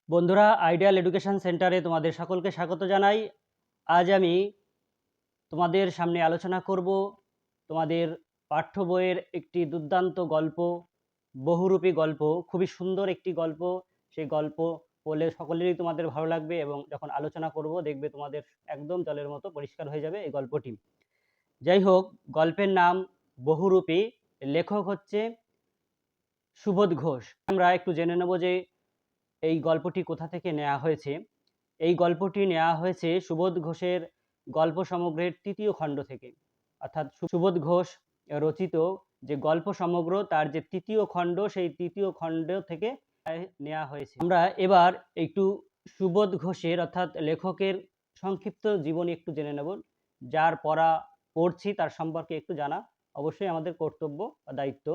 বন্ধুরা, ideal education সেন্টারে তোমাদের সকলকে স্বাগত জানাই। আজ আমি তোমাদের সামনে আলোচনা করব তোমাদের পাঠ্য বইয়ের একটি দুর্দান্ত গল্প, বহুরূপী গল্প। খুবই সুন্দর একটি গল্প। সেই গল্প পড়লে সকলেরই তোমাদের ভালো লাগবে এবং যখন আলোচনা করব দেখবে তোমাদের একদম জলের মতো পরিষ্কার হয়ে যাবে এই গল্পটি। যাই হোক, গল্পের নাম বহুরূপী। লেখক হচ্ছে সুবোধ ঘোষ। আমরা একটু জেনে নেব যে এই গল্পটি কোথা থেকে নেওয়া হয়েছে। এই গল্পটি নেওয়া হয়েছে সুবোধ ঘোষের গল্প সমগ্রের তৃতীয় খণ্ড থেকে, অর্থাৎ সুবোধ ঘোষ রচিত যে গল্প সমগ্র তার যে তৃতীয় খণ্ড, সেই তৃতীয় খণ্ড থেকে নেওয়া হয়েছে। আমরা এবার একটু সুবোধ ঘোষের অর্থাৎ লেখকের সংক্ষিপ্ত জীবনী একটু জেনে নেব। যার পড়ছি তার সম্পর্কে একটু জানা অবশ্যই আমাদের কর্তব্য বা দায়িত্ব।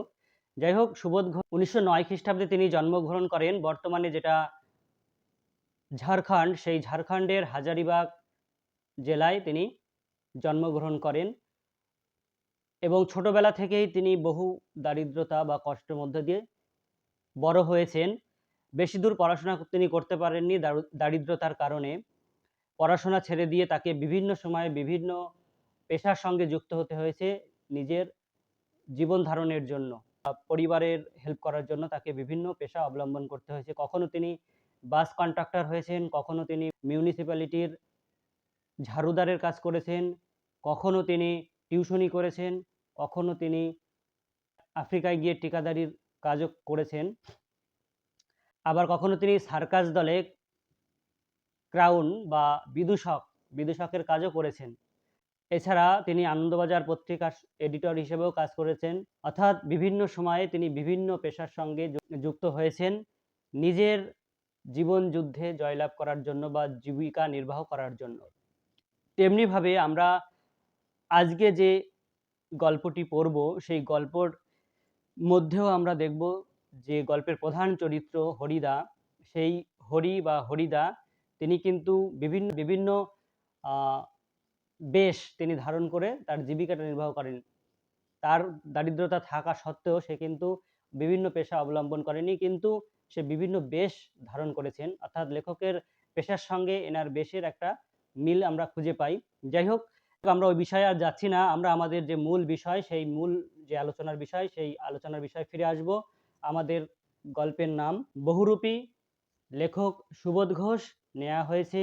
যাই হোক, সুবোধ ঘোষ 1909 খ্রিস্টাব্দে তিনি জন্মগ্রহণ করেন। বর্তমানে যেটা ঝাড়খণ্ড, সেই ঝাড়খণ্ডের হাজারিবাগ জেলায় তিনি জন্মগ্রহণ করেন এবং ছোটবেলা থেকেই তিনি বহু দারিদ্রতা বা কষ্টের মধ্যে দিয়ে বড় হয়েছেন। বেশি দূর পড়াশোনা তিনি করতে পারেননি দারিদ্রতার কারণে। পড়াশোনা ছেড়ে দিয়ে তাকে বিভিন্ন সময়ে বিভিন্ন পেশার সঙ্গে যুক্ত হতে হয়েছে নিজের জীবন ধারণের জন্য, পরিবারের হেল্প করার জন্য তাকে বিভিন্ন পেশা অবলম্বন করতে হয়েছে। কখনো তিনি বাস কন্ডাক্টর হয়েছেন, কখনো তিনি মিউনিসিপ্যালিটির ঝাড়ুদারের কাজ করেছেন, কখনো তিনি টিউশনি করেছেন, কখনো তিনি আফ্রিকায় গিয়ে ঠিকাদারির কাজও করেছেন, আবার কখনো তিনি সার্কাস দলে ক্রাউন বা বিদূষকের কাজও করেছেন। এছাড়া তিনি আনন্দবাজার পত্রিকার এডিটর হিসেবেও কাজ করেছেন। অর্থাৎ বিভিন্ন সময়ে তিনি বিভিন্ন পেশার সঙ্গে যুক্ত হয়েছেন নিজের জীবন যুদ্ধে জয়লাভ করার জন্য বা জীবিকা নির্বাহ করার জন্য। তেমনিভাবে আমরা আজকে যে গল্পটি পড়ব, সেই গল্পর মধ্যেও আমরা দেখব যে গল্পের প্রধান চরিত্র হরিদা, সেই হরিদা তিনি কিন্তু বিভিন্ন বিভিন্ন বেশ তিনি ধারণ করে তার জীবিকাটা নির্বাহ করেন। তার দারিদ্রতা থাকা সত্ত্বেও সে কিন্তু বিভিন্ন পেশা অবলম্বন করেনি, কিন্তু সে বিভিন্ন বেশ ধারণ করেছেন। অর্থাৎ লেখকের পেশার সঙ্গে এনার বেশের একটা মিল আমরা খুঁজে পাই। যাই হোক, আমরা ওই বিষয়ে আর যাচ্ছি না। আমরা আমাদের যে মূল বিষয়, সেই মূল যে আলোচনার বিষয়, সেই আলোচনার বিষয়ে ফিরে আসব। আমাদের গল্পের নাম বহুরূপী। লেখক সুবোধ ঘোষ। নেওয়া হয়েছে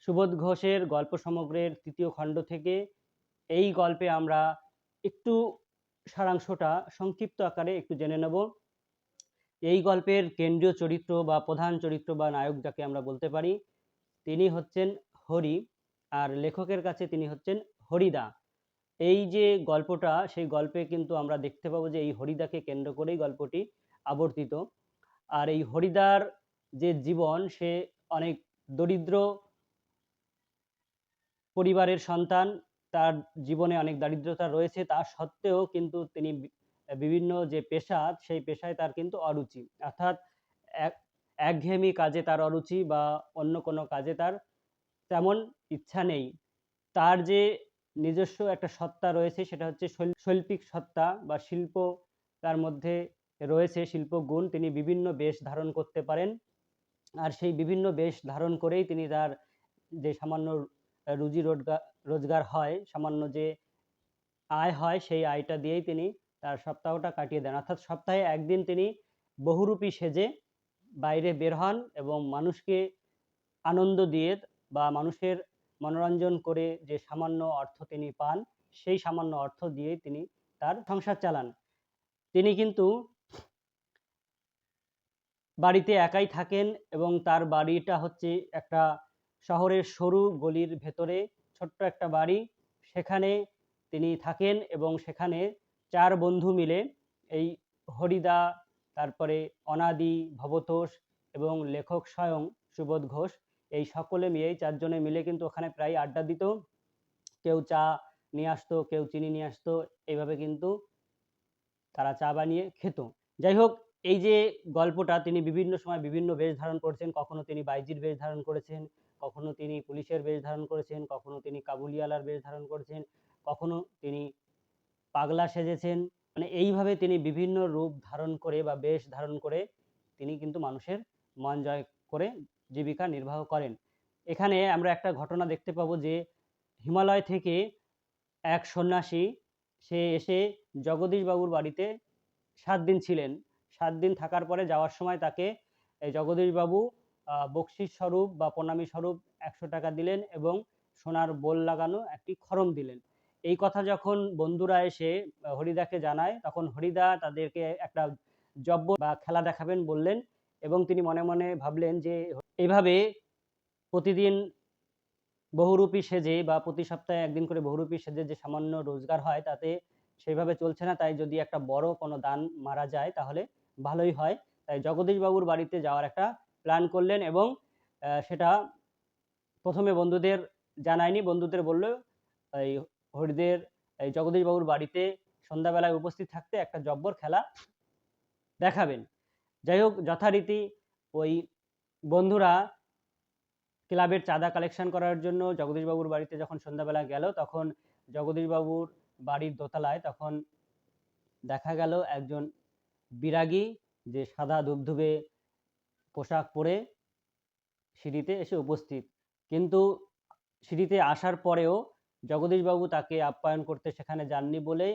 সুবোধ ঘোষের গল্প সমগ্রের তৃতীয় খণ্ড থেকে। এই গল্পে আমরা একটু সারাংশটা সংক্ষিপ্ত আকারে একটু জেনে নেব। এই গল্পের কেন্দ্রীয় চরিত্র বা প্রধান চরিত্র বা নায়ক যাকে আমরা বলতে পারি, তিনি হচ্ছেন হরি, আর লেখকের কাছে তিনি হচ্ছেন হরিদা। এই যে গল্পটা, সেই গল্পে কিন্তু আমরা দেখতে পাবো যে এই হরিদাকে কেন্দ্র করেই গল্পটি আবর্তিত। আর এই হরিদার যে জীবন, সে অনেক দরিদ্র পরিবারের সন্তান, তার জীবনে অনেক দারিদ্রতা রয়েছে, তা সত্ত্বেও কিন্তু তিনি বিভিন্ন যে পেশা, সেই পেশায় তার কিন্তু অরুচি, অর্থাৎ একঘেয়েমি কাজে তার অরুচি বা অন্য কোনো কাজে তার তেমন ইচ্ছা নেই। তার যে নিজস্ব একটা সত্তা রয়েছে, সেটা হচ্ছে শৈল্পিক সত্তা বা শিল্প তার মধ্যে রয়েছে, শিল্প গুণ। তিনি বিভিন্ন বেশ ধারণ করতে পারেন, আর সেই বিভিন্ন বেশ ধারণ করেই তিনি তার যে সামান্য রুজি রোজগার হয়, সামান্য যে আয় হয়, সেই আয়টা দিয়েই তিনি তার সপ্তাহটা কাটিয়ে দেন। অর্থাৎ সপ্তাহে একদিন তিনি বহুরূপী সেজে বাইরে বের হন এবং মানুষকে আনন্দ দিয়ে বা মানুষের মনোরঞ্জন করে যে সামান্য অর্থ তিনি পান, সেই সামান্য অর্থ দিয়েই তিনি তার সংসার চালান। তিনি কিন্তু বাড়িতে একাই থাকেন এবং তার বাড়িটা হচ্ছে একটা শহরের সরু গলির ভেতরে ছোট্ট একটা বাড়ি। সেখানে তিনি থাকেন এবং সেখানে 4 বন্ধু মিলে, এই হরিদা, তারপরে অনাদি, ভবতোষ এবং লেখক স্বয়ং সুবোধ ঘোষ, এই সকলে মিলেই 4 জনে মিলে কিন্তু ওখানে প্রায় আড্ডা দিত। কেউ চা নিয়ে আসতো, কেউ চিনি নিয়ে আসতো, এইভাবে কিন্তু তারা চা বানিয়ে খেত। যাই হোক, এই যে গল্পটা, তিনি বিভিন্ন সময় বিভিন্ন বেশ ধারণ করেছেন। কখনো তিনি বাইজির বেশ ধারণ করেছেন, কখনো তিনি পুলিশের বেশ ধারণ করেছেন, কখনো তিনি কাবুলিওয়ালার বেশ ধারণ করেছেন, কখনো তিনি পাগলা সেজেছেন। মানে এইভাবে তিনি বিভিন্ন রূপ ধারণ করে বা বেশ ধারণ করে তিনি কিন্তু মানুষের মন জয় করে জীবিকা নির্বাহ করেন। এখানে আমরা একটা ঘটনা দেখতে পাবো যে হিমালয় থেকে এক সন্ন্যাসী সে এসে জগদীশবাবুর বাড়িতে ৭ দিন ছিলেন। ৭ দিন থাকার পরে যাওয়ার সময় তাকে এই জগদীশবাবু বকশিস স্বরূপ বা প্রণামী স্বরূপ ১০০ টাকা দিলেন এবং সোনার বোল লাগানো একটি খড়ম দিলেন। এই কথা যখন বন্ধুরা এসে হরিদাকে জানায়, তখন হরিদা তাদেরকে একটা যজ্ঞ বা খেলা দেখাবেন বললেন এবং তিনি মনে মনে ভাবলেন যে এভাবে প্রতিদিন বহুরূপী সেজে বা প্রতি সপ্তাহে একদিন করে বহুরূপী সেজে যে সামান্য রোজগার হয় তাতে সেইভাবে চলছে না, তাই যদি একটা বড় কোনো দান মারা যায় তাহলে ভালোই হয়। তাই জগদীশবাবুর বাড়িতে যাওয়ার একটা প্ল্যান করলেন এবং সেটা প্রথমে বন্ধুদের জানায়নি, বন্ধুদের বলল এই হরিদের এই জগদীশবাবুর বাড়িতে সন্ধ্যাবেলায় উপস্থিত থাকতে একটা জব্বর খেলা দেখাবেন। যাই হোক, যথারীতি ওই বন্ধুরা ক্লাবের চাঁদা কালেকশন করার জন্য জগদীশবাবুর বাড়িতে যখন সন্ধ্যাবেলা গেল, তখন জগদীশবাবুর বাড়ির দোতলায় তখন দেখা গেল একজন বিরাগী যে সাদা ধুবধুবে পোশাক পরে সিঁড়িতে এসে উপস্থিত। কিন্তু সিঁড়িতে আসার পরেও জগদীশবাবু তাকে আপ্যায়ন করতে সেখানে যাননি বলে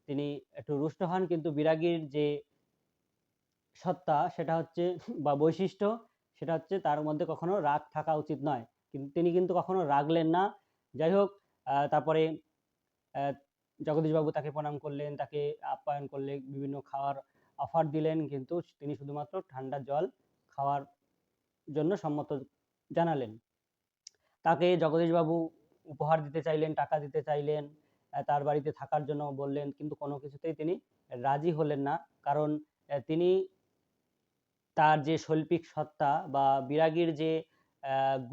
তিনি একটু রুষ্ট হন। কিন্তু বিরাগীর যে সত্তা সেটা হচ্ছে বা বৈশিষ্ট্য সেটা হচ্ছে তার মধ্যে কখনো রাগ থাকা উচিত নয়, কিন্তু তিনি কিন্তু কখনো রাগলেন না। যাই হোক, তারপরে জগদীশবাবু তাকে প্রণাম করলেন, তাকে আপ্যায়ন করলেন, বিভিন্ন খাওয়ার অফার দিলেন, কিন্তু তিনি শুধুমাত্র ঠান্ডা জল খাওয়ার জন্য সম্মত জানালেন। তাকে জগদীশবাবু উপহার দিতে চাইলেন, টাকা দিতে চাইলেন, তার বাড়িতে থাকার জন্য বললেন, কিন্তু কোনো কিছুতেই তিনি রাজি হলেন না। কারণ তিনি তার যে শৈল্পিক সত্তা বা বিরাগীর যে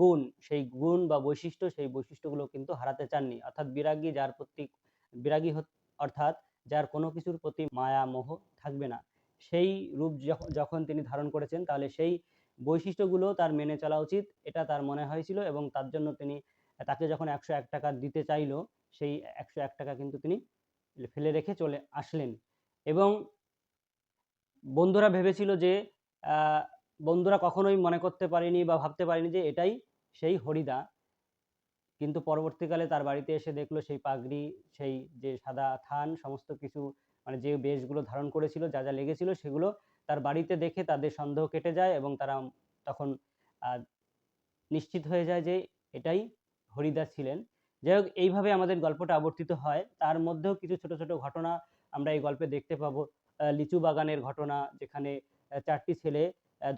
গুণ, সেই গুণ বা বৈশিষ্ট্য, সেই বৈশিষ্ট্যগুলো কিন্তু হারাতে চাননি। অর্থাৎ বিরাগী যার প্রতি বিরাগী অর্থাৎ যার কোনো কিছুর প্রতি মায়া মোহ থাকবে না, সেই রূপ যখন তিনি ধারণ করেছেন তাহলে সেই বৈশিষ্ট্যগুলো তার মেনে চলা উচিত, এটা তার মনে হয়েছিল এবং তার জন্য তিনি তাকে যখন ১০১ টাকা দিতে চাইল, সেই ১০১ টাকা কিন্তু তিনি ফেলে রেখে চলে আসলেন। এবং বন্ধুরা ভেবেছিল যে বন্ধুরা কখনোই মনে করতে পারেনি বা ভাবতে পারেনি যে এটাই সেই হরিদা। কিন্তু পরবর্তীকালে তার বাড়িতে এসে দেখলো সেই পাগড়ি, সেই যে সাদা থান, সমস্ত কিছু মানে যে বেশগুলো ধারণ করেছিল, যা যা লেগেছিল সেগুলো তার বাড়িতে দেখে তাদের সন্দেহ কেটে যায় এবং তারা তখন নিশ্চিত হয়ে যায় যে এটাই হরিদা ছিলেন। যাই হোক, এইভাবে আমাদের গল্পটা আবর্তিত হয়। তার মধ্যেও কিছু ছোট ছোট ঘটনা আমরা এই গল্পে দেখতে পাবো। লিচু বাগানের ঘটনা, যেখানে ৪টি ছেলে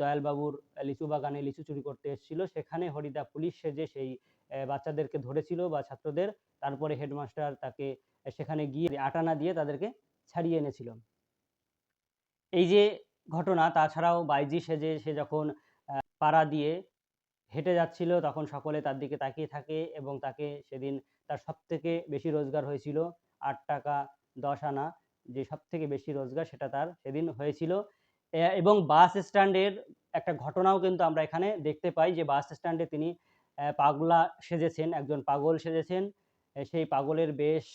দয়ালবাবুর লিচু বাগানে লিচু চুরি করতে এসেছিল, সেখানে হরিদা পুলিশ সেজে সেই বাচ্চাদেরকে ধরেছিল বা ছাত্রদের। তারপরে হেডমাস্টার তাকে সেখানে গিয়ে আটানা দিয়ে তাদেরকে ছাড়িয়ে এনেছিল। এই যে ঘটনা, তাছাড়াও বাইজি সেজে সে যখন পাড়া দিয়ে হেঁটে যাচ্ছিল তখন সকলে তার দিকে তাকিয়ে থাকে এবং তাকে সেদিন তার সবথেকে বেশি রোজগার হয়েছিল ৮ টাকা ১০ আনা, যে সবথেকে বেশি রোজগার সেটা তার সেদিন হয়েছিল। এবং বাস স্ট্যান্ডের একটা ঘটনাও কিন্তু আমরা এখানে দেখতে পাই যে বাস স্ট্যান্ডে তিনি পাগলা সেজেছেন, একজন পাগল সেজেছেন। সেই পাগলের বেশ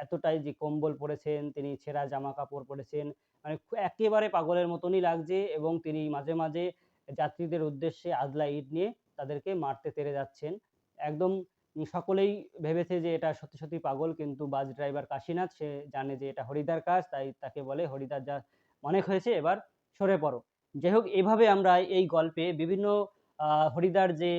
এতটাই যে কম্বল পরেছেন, তিনি ছেঁড়া জামা কাপড় পরেছেন, মানে একেবারে পাগলের মতনই লাগছে এবং তিনি মাঝে মাঝে যাত্রীদের উদ্দেশ্যে আদলা ইট নিয়ে তাদেরকে মারতে তেড়ে যাচ্ছেন। একদম সকলেই ভেবেছে যে এটা সত্যি সত্যি পাগল, কিন্তু বাস ড্রাইভার কাশীনাথ সে জানে যে এটা হরিদার কাজ, তাই তাকে বলে হরিদার যা অনেক হয়েছে, এবার সরে পড়ো। যাই হোক, এইভাবে আমরা এই গল্পে বিভিন্ন হরিদার যে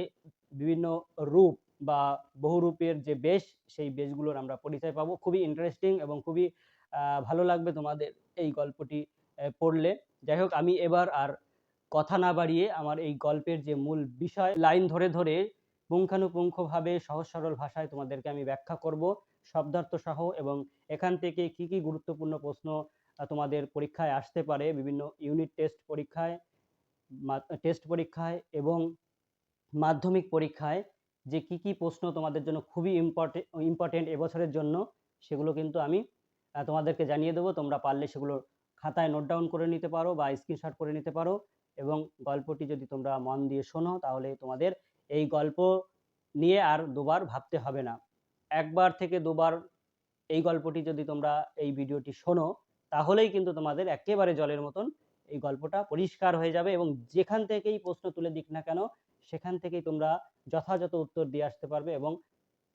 বিভিন্ন রূপ বা বহুরূপের যে বেশ, সেই বেশগুলোর আমরা পরিচয় পাবো। খুবই ইন্টারেস্টিং এবং খুবই ভালো লাগবে তোমাদের এই গল্পটি পড়লে। যাই হোক, আমি এবার আর কথা না বাড়িয়ে আমার এই গল্পের যে মূল বিষয়, লাইন ধরে ধরে পুঙ্খানুপুঙ্খভাবে সহজ সরল ভাষায় তোমাদেরকে আমি ব্যাখ্যা করব শব্দার্থ সহ, এবং এখান থেকে কি কি গুরুত্বপূর্ণ প্রশ্ন তোমাদের পরীক্ষায় আসতে পারে, বিভিন্ন ইউনিট টেস্ট পরীক্ষায় এবং মাধ্যমিক পরীক্ষায় যে কি কি প্রশ্ন তোমাদের জন্য খুবই ইম্পর্টেন্ট এবছরের জন্য, সেগুলো কিন্তু আমি তোমাদেরকে জানিয়ে দেবো। তোমরা পারলে সেগুলো খাতায় নোট ডাউন করে নিতে পারো বা স্ক্রিনশট করে নিতে পারো, এবং গল্পটি যদি তোমরা মন দিয়ে শোনো তাহলে তোমাদের এই গল্প নিয়ে আর দুবার ভাবতে হবে না। একবার থেকে দুবার এই গল্পটি যদি তোমরা এই ভিডিওটি শোনো তাহলেই কিন্তু তোমাদের একেবারে জলের মতন এই গল্পটা পরিষ্কার হয়ে যাবে এবং যেখান থেকেই প্রশ্ন তুলে দিক না কেন সেখান থেকেই তোমরা যথাযথ উত্তর দিয়ে আসতে পারবে এবং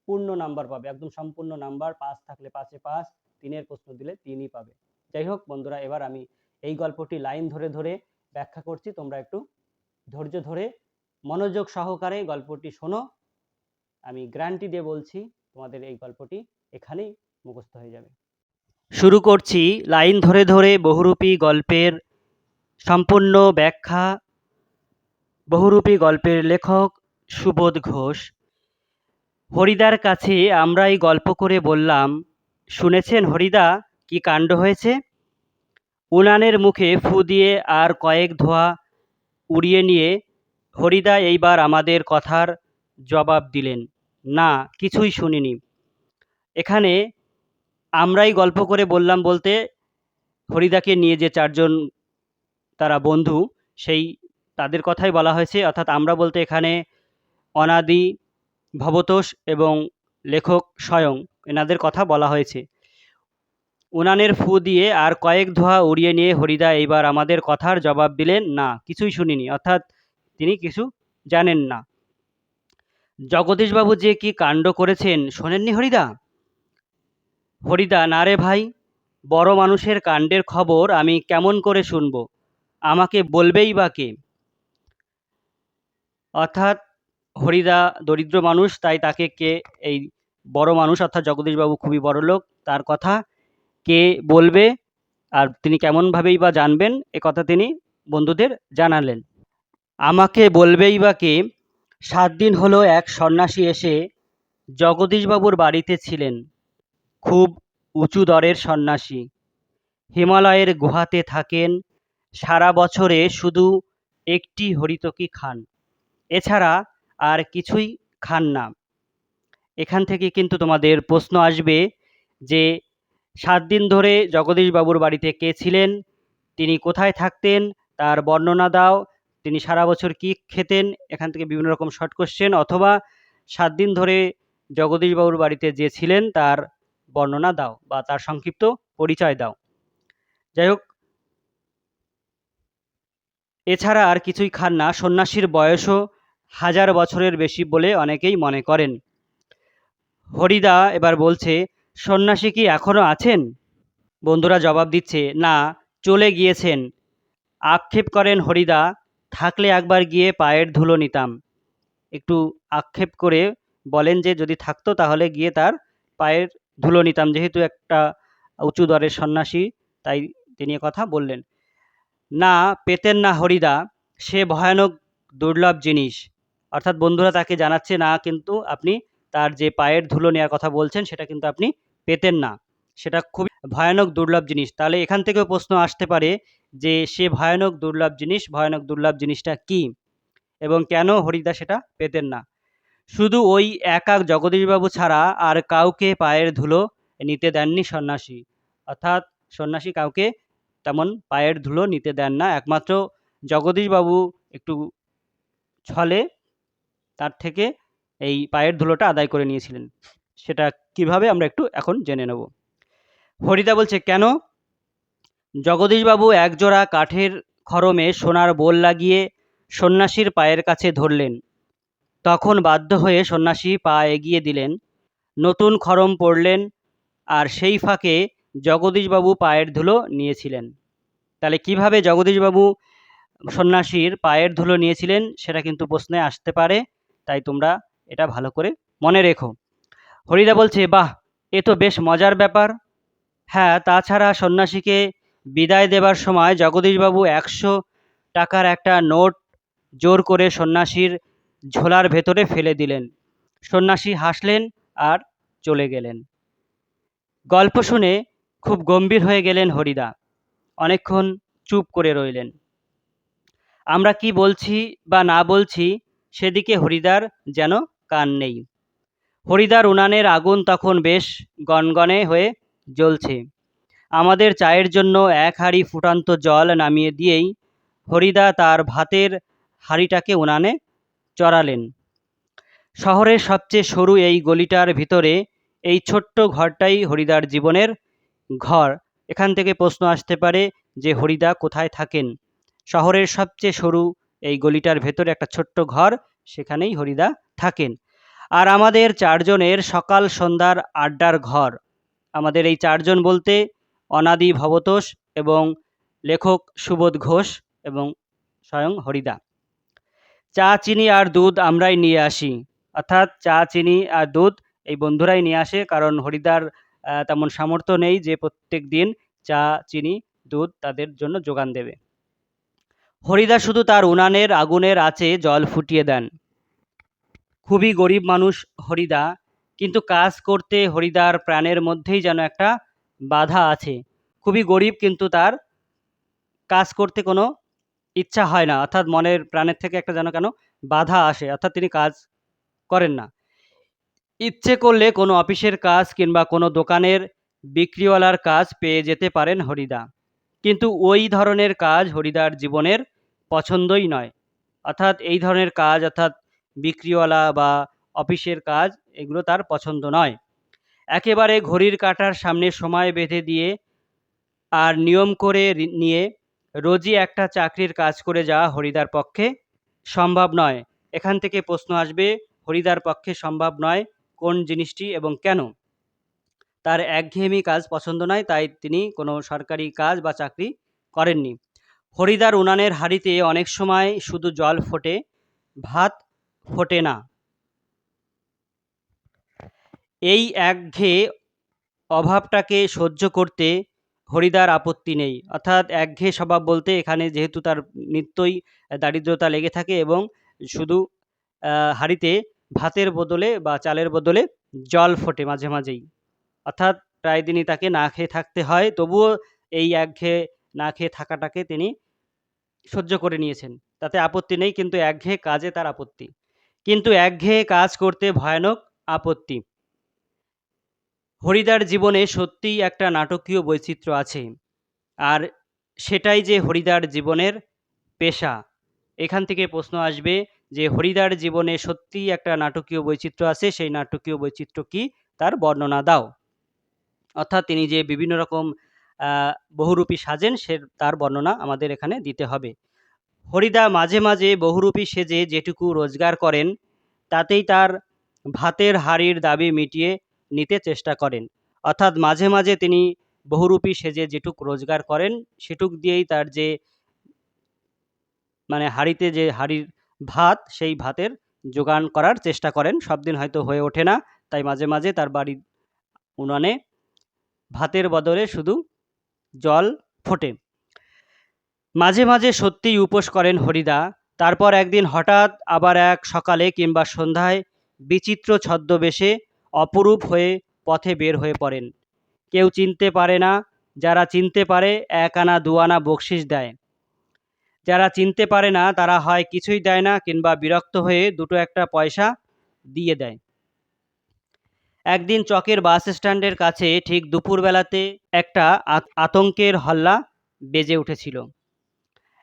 পূর্ণ নাম্বার পাবে, একদম সম্পূর্ণ নাম্বার। 5 থাকলে 5-এ 5, 3-এর প্রশ্ন দিলে 3ই পাবে। যাই হোক বন্ধুরা, এবার আমি এই গল্পটি লাইন ধরে ধরে ব্যাখ্যা করছি, তোমরা একটু ধৈর্য ধরে মনোযোগ সহকারে গল্পটি শোনো। আমি গ্যারান্টি দিয়ে বলছি তোমাদের এই গল্পটি এখানেই মুখস্থ হয়ে যাবে। শুরু করছি লাইন ধরে ধরে বহুরূপী গল্পের সম্পূর্ণ ব্যাখ্যা। বহুরূপী গল্পের লেখক সুবোধ ঘোষ। হরিদার কাছে আমরাই গল্প করে বললাম, শুনেছেন হরিদা কি কাণ্ড হয়েছে? উনানের মুখে ফু দিয়ে আর কয়েক ধোঁয়া উড়িয়ে নিয়ে হরিদা এইবার আমাদের কথার জবাব দিলেন, না কিছুই শুনিনি। এখানে আমরাই গল্প করে বললাম বলতে হরিদাকে নিয়ে যে 4 জন তারা বন্ধু, সেই তাদের কথাই বলা হয়েছে। অর্থাৎ আমরা বলতে এখানে অনাদি, ভবতোষ এবং লেখক স্বয়ং, এনাদের কথা বলা হয়েছে। উনানের ফু দিয়ে আর কয়েক ধোঁয়া উড়িয়ে নিয়ে হরিদা এইবার আমাদের কথার জবাব দিলেন, না কিছুই শুনিনি। অর্থাৎ তিনি কিছু জানেন না। জগদীশবাবু যে কি কাণ্ড করেছেন শোনেননি হরিদা? হরিদা, না রে ভাই, বড় মানুষের কাণ্ডের খবর আমি কেমন করে শুনব, আমাকে বলবেই বা কে? অর্থাৎ হরিদা দরিদ্র মানুষ, তাই তাকে কে, এই বড় মানুষ অর্থাৎ জগদীশবাবু খুবই বড় লোক, তার কথা কে বলবে আর তিনি কেমনভাবেই বা জানবেন, এ কথা তিনি বন্ধুদের জানালেন। আমাকে বলবেই বা কে? 7 দিন হলো এক সন্ন্যাসী এসে জগদীশবাবুর বাড়িতে ছিলেন। খুব উঁচু দরের সন্ন্যাসী, হিমালয়ের গুহাতে থাকেন, সারা বছরে শুধু একটি হরিতকি খান, এছাড়া আর কিছুই খান না। এখান থেকে কিন্তু তোমাদের প্রশ্ন আসবে যে 7 দিন ধরে জগদীশবাবুর বাড়িতে কে ছিলেন, তিনি কোথায় থাকতেন, তার বর্ণনা দাও, তিনি সারা বছর কি খেতেন। এখান থেকে বিভিন্ন রকম শর্ট কোশ্চেন, অথবা 7 দিন ধরে জগদীশবাবুর বাড়িতে যে ছিলেন তার বর্ণনা দাও বা তার সংক্ষিপ্ত পরিচয় দাও। যাই হোক, এছাড়া আর কিছুই খান না। সন্ন্যাসীর বয়সও 1000 বছরের বেশি বলে অনেকেই মনে করেন। হরিদা এবার বলছে, সন্ন্যাসী কি এখনো আছেন? বন্ধুরা জবাব দিচ্ছে, না, চলে গিয়েছেন। আক্ষেপ করেন হরিদা, থাকলে একবার গিয়ে পায়ের ধুলো নিতাম। একটু আক্ষেপ করে বলেন যে যদি থাকতো তাহলে গিয়ে তার পায়ের ধুলো নিতাম, যেহেতু একটা উঁচু দরের সন্ন্যাসী তাই তিনি কথা বললেন। না, পেতেন না হরিদা, সে ভয়ানক দুর্লভ জিনিস। অর্থাৎ বন্ধুরা তাকে জানাচ্ছে, না কিন্তু আপনি তার যে পায়ের ধুলো নেওয়ার কথা বলছেন সেটা কিন্তু আপনি পেতেন না, সেটা খুবই ভয়ানক দুর্লভ জিনিস। তাহলে এখান থেকেও প্রশ্ন আসতে পারে যে সে ভয়ানক দুর্লভ জিনিস, ভয়ানক দুর্লভ জিনিসটা কি এবং কেন হরিদা সেটা পেতেন না? শুধু ওই একা জগদীশবাবু ছাড়া আর কাউকে পায়ের ধুলো নিতে দেননি সন্ন্যাসী। অর্থাৎ সন্ন্যাসী কাউকে তেমন পায়ের ধুলো নিতে দেন না, একমাত্র জগদীশবাবু একটু ছলে তার থেকে এই পায়ের ধুলোটা আদায় করে নিয়েছিলেন। সেটা কিভাবে আমরা একটু এখন জেনে নেব। হরিদা বলছে, কেন? জগদীশবাবু একজোড়া কাঠের খড়মে সোনার বোল লাগিয়ে সন্ন্যাসীর পায়ের কাছে ধরলেন। তখন বাধ্য হয়ে সন্ন্যাসী পা এগিয়ে দিলেন, নতুন খড়ম পড়লেন, আর সেই ফাঁকে জগদীশবাবু পায়ের ধুলো নিয়েছিলেন। তাহলে কিভাবে জগদীশবাবু সন্ন্যাসীর পায়ের ধুলো নিয়েছিলেন সেটা কিন্তু প্রশ্নে আসতে পারে, তাই তোমরা এটা ভালো করে মনে রেখো। হরিদা বলছে, বাহ, এ তো বেশ মজার ব্যাপার। হ্যাঁ, তাছাড়া সন্ন্যাসীকে বিদায় দেবার সময় জগদীশবাবু 100 টাকার একটা নোট জোর করে সন্ন্যাসীর ঝোলার ভেতরে ফেলে দিলেন। সন্ন্যাসী হাসলেন আর চলে গেলেন। গল্প শুনে খুব গম্ভীর হয়ে গেলেন হরিদা, অনেকক্ষণ চুপ করে রইলেন। আমরা কি বলছি বা না বলছি সেদিকে হরিদার যেন কান নেই। হরিদার উনানের আগুন তখন বেশ গনগনে হয়ে জ্বলছে। আমাদের চায়ের জন্য 1 হাঁড়ি ফুটান্ত জল নামিয়ে দিয়েই হরিদা তার ভাতের হাঁড়িটাকে উনানে চড়ালেন। শহরের সবচেয়ে সরু এই গলিটার ভিতরে এই ছোট্ট ঘরটাই হরিদার জীবনের ঘর। এখান থেকে প্রশ্ন আসতে পারে যে হরিদা কোথায় থাকেন। শহরের সবচেয়ে সরু এই গলিটার ভেতরে একটা ছোট্ট ঘর, সেখানেই হরিদা থাকেন। আর আমাদের চারজনের সকাল সন্ধ্যার আড্ডার ঘর। আমাদের এই চারজন বলতে অনাদি ভবতোষ এবং লেখক সুবোধ ঘোষ এবং স্বয়ং হরিদা। চা চিনি আর দুধ আমরাই নিয়ে আসি, অর্থাৎ চা চিনি আর দুধ এই বন্ধুরাই নিয়ে আসে, কারণ হরিদার তেমন সামর্থ্য নেই যে প্রত্যেক দিন চা চিনি দুধ তাদের জন্য যোগান দেবে। হরিদা শুধু তার উনানের আগুনের আঁচে জল ফুটিয়ে দেন। খুবই গরিব মানুষ হরিদা, কিন্তু কাজ করতে হরিদার প্রাণের মধ্যেই যেন একটা বাধা আছে। খুবই গরিব, কিন্তু তার কাজ করতে কোনো ইচ্ছা হয় না, অর্থাৎ মনের প্রাণের থেকে একটা যেন কেন বাধা আসে, অর্থাৎ তিনি কাজ করেন না। ইচ্ছে করলে কোনো অফিসের কাজ কিংবা কোনো দোকানের বিক্রিওয়ালার কাজ পেয়ে যেতে পারেন হরিদা, কিন্তু ওই ধরনের কাজ হরিদার জীবনের পছন্দই নয়। অর্থাৎ এই ধরনের কাজ, অর্থাৎ বিক্রিওয়ালা বা অফিসের কাজ, এগুলো তার পছন্দ নয়। একেবারে ঘড়ির কাঁটার সামনে সময় বেঁধে দিয়ে আর নিয়ম করে নিয়ে রোজই একটা চাকরির কাজ করে যাওয়া হরিদার পক্ষে সম্ভব নয়। এখান থেকে প্রশ্ন আসবে, হরিদার পক্ষে সম্ভব নয় কোন জিনিসটি এবং কেন? তার একঘেয়েমি কাজ পছন্দ নয়, তাই তিনি কোনো সরকারি কাজ বা চাকরি করেননি। হরিদার উনানের হাঁড়িতে অনেক সময় শুধু জল ফোটে, ভাত ফোটে না। এই একঘেয়ে অভাবটাকে সহ্য করতে হরিদার আপত্তি নেই। অর্থাৎ একঘেয়ে স্বভাব বলতে এখানে যেহেতু তার নিত্যই দারিদ্রতা লেগে থাকে এবং শুধু হাঁড়িতে ভাতের বদলে বা চালের বদলে জল ফোটে মাঝে মাঝেই, অর্থাৎ প্রায় দিনই তাকে না খেয়ে থাকতে হয়, তবুও এই একঘেয়ে না খেয়ে থাকাটাকে তিনি সহ্য করে নিয়েছেন, তাতে আপত্তি নেই, কিন্তু একঘেয়ে কাজে তার আপত্তি। কিন্তু একঘেয়ে কাজ করতে ভয়ানক আপত্তি। হরিদার জীবনে সত্যিই একটা নাটকীয় বৈচিত্র্য আছে, আর সেটাই যে হরিদার জীবনের পেশা। এখান থেকে প্রশ্ন আসবে যে হরিদার জীবনে সত্যিই একটা নাটকীয় বৈচিত্র্য আছে, সেই নাটকীয় বৈচিত্র্য কি, তার বর্ণনা দাও। অর্থাৎ তিনি যে বিভিন্ন রকম বহুরূপী সাজেন, তার বর্ণনা আমাদের এখানে দিতে হবে। হরিদা মাঝে মাঝে বহুরূপী সেজে যেটুকু রোজগার করেন, তাতেই তার ভাতের হাঁড়ির দাবি মিটিয়ে নিতে চেষ্টা করেন। অর্থাৎ মাঝে মাঝে তিনি বহুরূপী সেজে যেটুক রোজগার করেন, সেটুক দিয়েই তার যে মানে হাঁড়িতে যে হাঁড়ির ভাত, সেই ভাতের জোগান করার চেষ্টা করেন। সব দিন হয়তো হয়ে ওঠে না, তাই মাঝে মাঝে তার বাড়ির উনানে ভাতের বদলে শুধু জল ফোটে। মাঝে মাঝে সত্যিই উপোস করেন হরিদা। তারপর একদিন হঠাৎ আবার এক সকালে কিংবা সন্ধ্যায় বিচিত্র ছদ্মবেশে অপরূপ হয়ে পথে বের হয়ে পড়েন। কেউ চিনতে পারে না, যারা চিনতে পারে 1 আনা 2 আনা বকশিশ দেয়। যারা চিনতে পারে না তারা হয় কিছুই দেয় না, কিংবা বিরক্ত হয়ে 2-1 পয়সা দিয়ে দেয়। একদিন চকের বাস স্ট্যান্ডের কাছে ঠিক দুপুরবেলাতে একটা আতঙ্কের হল্লা বেজে উঠেছিল।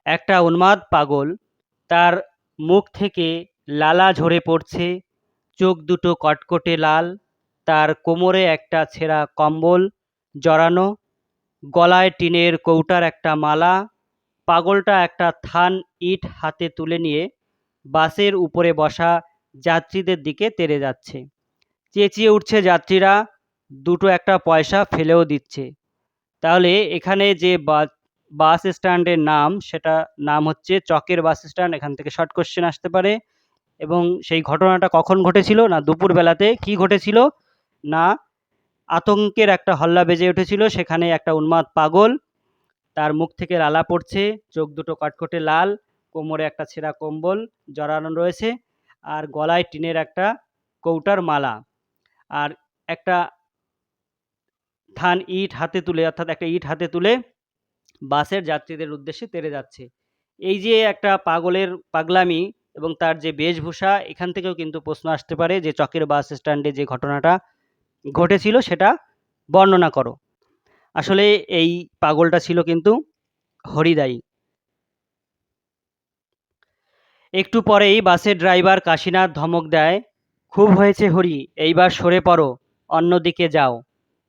একটা উন্মাদ পাগল, তার মুখ থেকে লালা ঝরে পড়ছে, চোখ দুটো কটকটে লাল, তার কোমরে একটা ছেঁড়া কম্বল জড়ানো, গলায় টিনের কৌটার একটা মালা। পাগলটা একটা থান ইট হাতে তুলে নিয়ে বাসের উপরে বসা যাত্রীদের দিকে তেড়ে যাচ্ছে। চেঁচিয়ে উঠছে যাত্রীরা, 2-1 পয়সা ফেলেও দিচ্ছে। তাহলে এখানে যে বাস স্ট্যান্ডের নাম, সেটা নাম হচ্ছে চকের বাস স্ট্যান্ড। এখান থেকে শর্ট কোশ্চেন আসতে পারে। এবং সেই ঘটনাটা কখন ঘটেছিল না, দুপুরবেলাতে। কি ঘটেছিল না, আতঙ্কের একটা হল্লা বেজে উঠেছিল। সেখানে একটা উন্মাদ পাগল, তার মুখ থেকে লালা পড়ছে, চোখ দুটো কটকটে লাল, কোমরে একটা ছেঁড়া কম্বল জড়ানো রয়েছে, আর গলায় টিনের একটা কৌটার মালা, আর একটা থান ইট হাতে তুলে, অর্থাৎ একটা ইট হাতে তুলে বাসের যাত্রীদের উদ্দেশ্যে তেড়ে যাচ্ছে। এই যে একটা পাগলের পাগলামি এবং তার যে বেশভূষা, এখান থেকেও কিন্তু প্রশ্ন আসতে পারে যে চকের বাস স্ট্যান্ডে যে ঘটনাটা ঘটেছিল সেটা বর্ণনা করো। আসলে এই পাগলটা ছিল কিন্তু হরিদাই। একটু পরেই বাসের ড্রাইভার কাশীনাথ ধমক দেয়, খুব হয়েছে হরি, এইবার সরে পড়ো, অন্যদিকে যাও।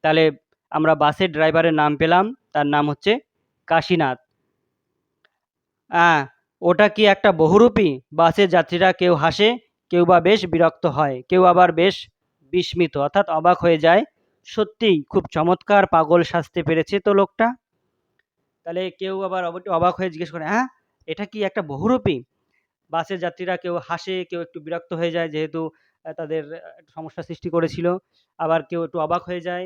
তাহলে আমরা বাসের ড্রাইভারের নাম পেলাম, তার নাম হচ্ছে কাশীনাথ। আহ, ওটা কি একটা বহুরূপী? বাসের যাত্রীরা কেউ হাসে, কেউ বা বেশ বিরক্ত হয়, কেউ আবার বেশ বিস্মিত অর্থাৎ অবাক হয়ে যায়। সত্যিই খুব চমৎকার পাগল সাজতে পেরেছে তো লোকটা। তাহলে কেউ আবার একটু অবাক হয়ে জিজ্ঞেস করে, হ্যাঁ, এটা কি একটা বহুরূপী? বাসের যাত্রীরা কেউ হাসে, কেউ একটু বিরক্ত হয়ে যায়, যেহেতু তাদের একটা সমস্যার সৃষ্টি করেছিল। আবার কেউ একটু অবাক হয়ে যায়,